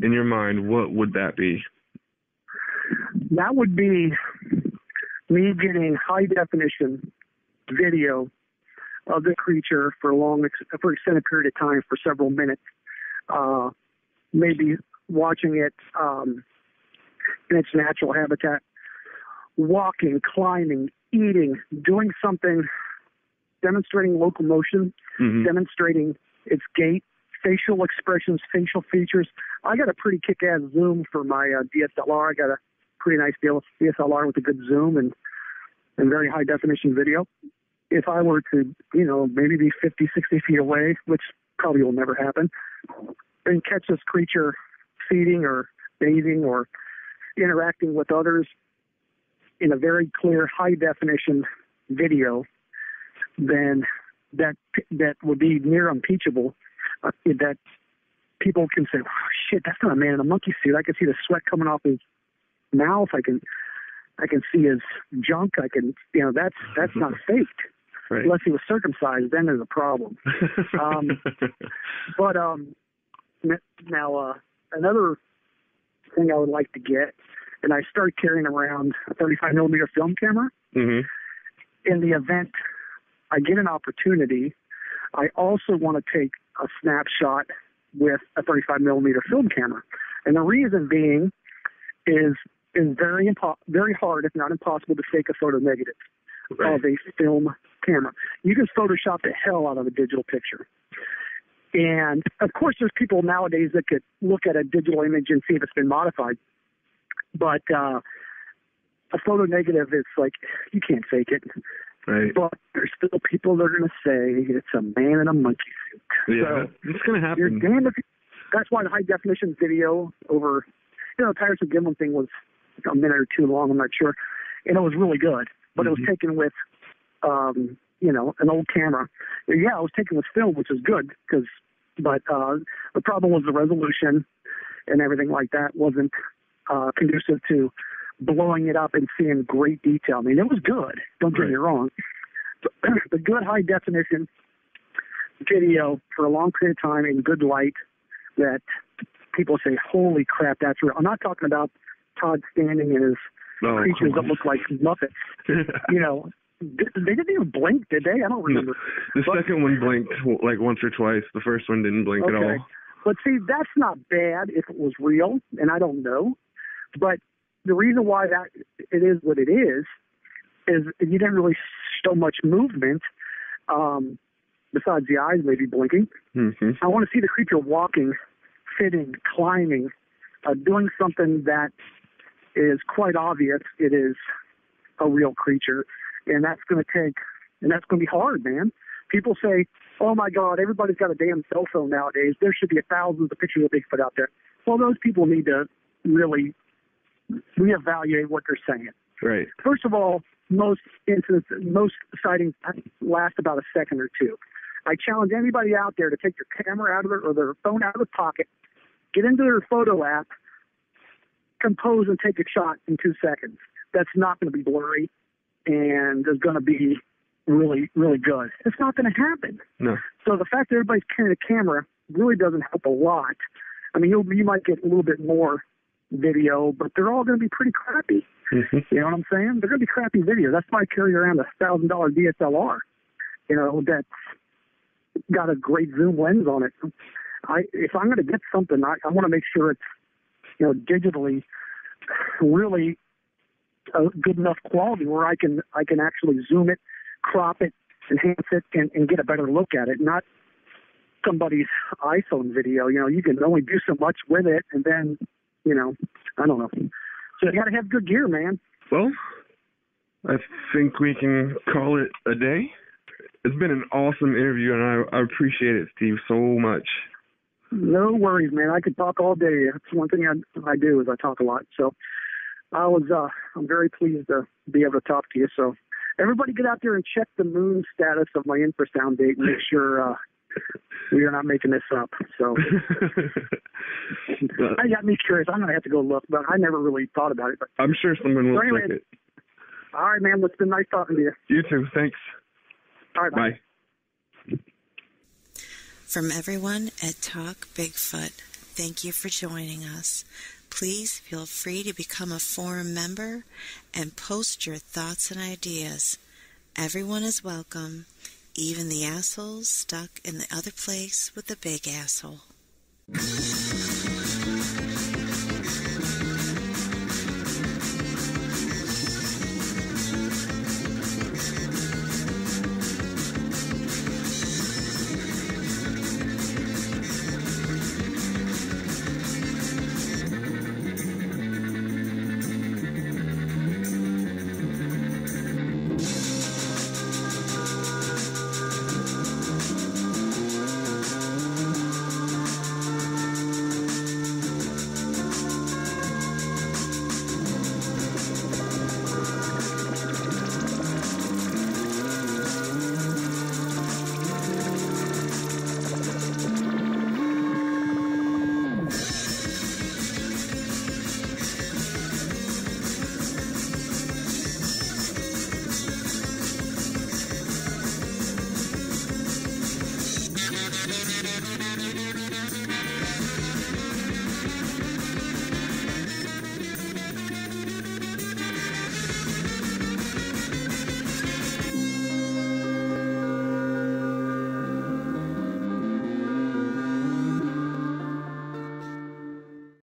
in your mind, what would that be? That would be me getting high definition video of the creature for an extended period of time, for several minutes. Maybe watching it in its natural habitat, walking, climbing, eating, doing something, demonstrating locomotion, demonstrating its gait, facial expressions, facial features. I got a pretty kick-ass zoom for my DSLR. I got a pretty nice DSLR with a good zoom and very high-definition video. If I were to, maybe be 50, 60 feet away, which probably will never happen, and catch this creature feeding or bathing or interacting with others in a very clear, high-definition video, then that would be near unimpeachable. That people can say, oh, shit, that's not a man in a monkey suit. I can see the sweat coming off his mouth. I can see his junk. That's not faked. Right. Unless he was circumcised, then there's a problem. But now another thing I would like to get, and I started carrying around a 35 millimeter film camera. In the event I get an opportunity, I also want to take a snapshot with a 35 millimeter film camera. And the reason being is very hard, if not impossible, to take a photo negative of a film camera. You can Photoshop the hell out of a digital picture. And, of course, there's people nowadays that could look at a digital image and see if it's been modified. But a photo negative, it's like, you can't fake it. Right. But there's still people that are going to say it's a man in a monkey suit. Yeah, so it's going to happen. You're damned if that's why the high-definition video over, the Pirates of Gimlin thing was a minute or two long, I'm not sure. And it was really good. But it was taken with, an old camera. Yeah, it was taken with film, which is good, but the problem was the resolution and everything like that wasn't conducive to blowing it up and seeing great detail. I mean, it was good. Don't get me wrong. But the good high-definition video for a long period of time in good light that people say, holy crap, that's real. I'm not talking about Todd standing in his creatures that look like Muppets. They didn't even blink, did they? I don't remember. The second one blinked like once or twice. The first one didn't blink at all. But see, that's not bad if it was real, and I don't know. But the reason why that it is what it is you didn't really show much movement besides the eyes maybe blinking. Mm-hmm. I want to see the creature walking, sitting, climbing, doing something that is quite obvious it is a real creature. And that's going to be hard, man. People say, oh, my God, everybody's got a damn cell phone nowadays. There should be thousands of pictures of Bigfoot out there. Well, those people need to really reevaluate what they're saying. Right. First of all, most sightings last about a second or two. I challenge anybody out there to take their camera out of or their phone out of their pocket, get into their photo app, compose and take a shot in 2 seconds. That's not going to be blurry and is going to be really, really good. It's not going to happen. No. So the fact that everybody's carrying a camera really doesn't help a lot. I mean, you might get a little bit more video, but they're all going to be pretty crappy. Mm-hmm. You know what I'm saying? They're going to be crappy video. That's why I carry around a $1,000 DSLR, that's got a great zoom lens on it. If I'm going to get something, I want to make sure it's, digitally really good enough quality where I can actually zoom it, crop it, enhance it, and get a better look at it. Not somebody's iPhone video. You can only do so much with it, and then, I don't know. So you got to have good gear, man. Well, I think we can call it a day. It's been an awesome interview, and I appreciate it, Steve, so much. No worries, man. I could talk all day. That's one thing I do is I talk a lot. So I'm very pleased to be able to talk to you. So everybody get out there and check the moon status of my infrasound date and make sure we are not making this up. So I got me curious. I'm going to have to go look, but I never really thought about it. But I'm sure someone will check it. All right, man. It's been nice talking to you. You too. Thanks. All right, bye. From everyone at Talk Bigfoot, thank you for joining us. Please feel free to become a forum member and post your thoughts and ideas. Everyone is welcome, even the assholes stuck in the other place with the big asshole.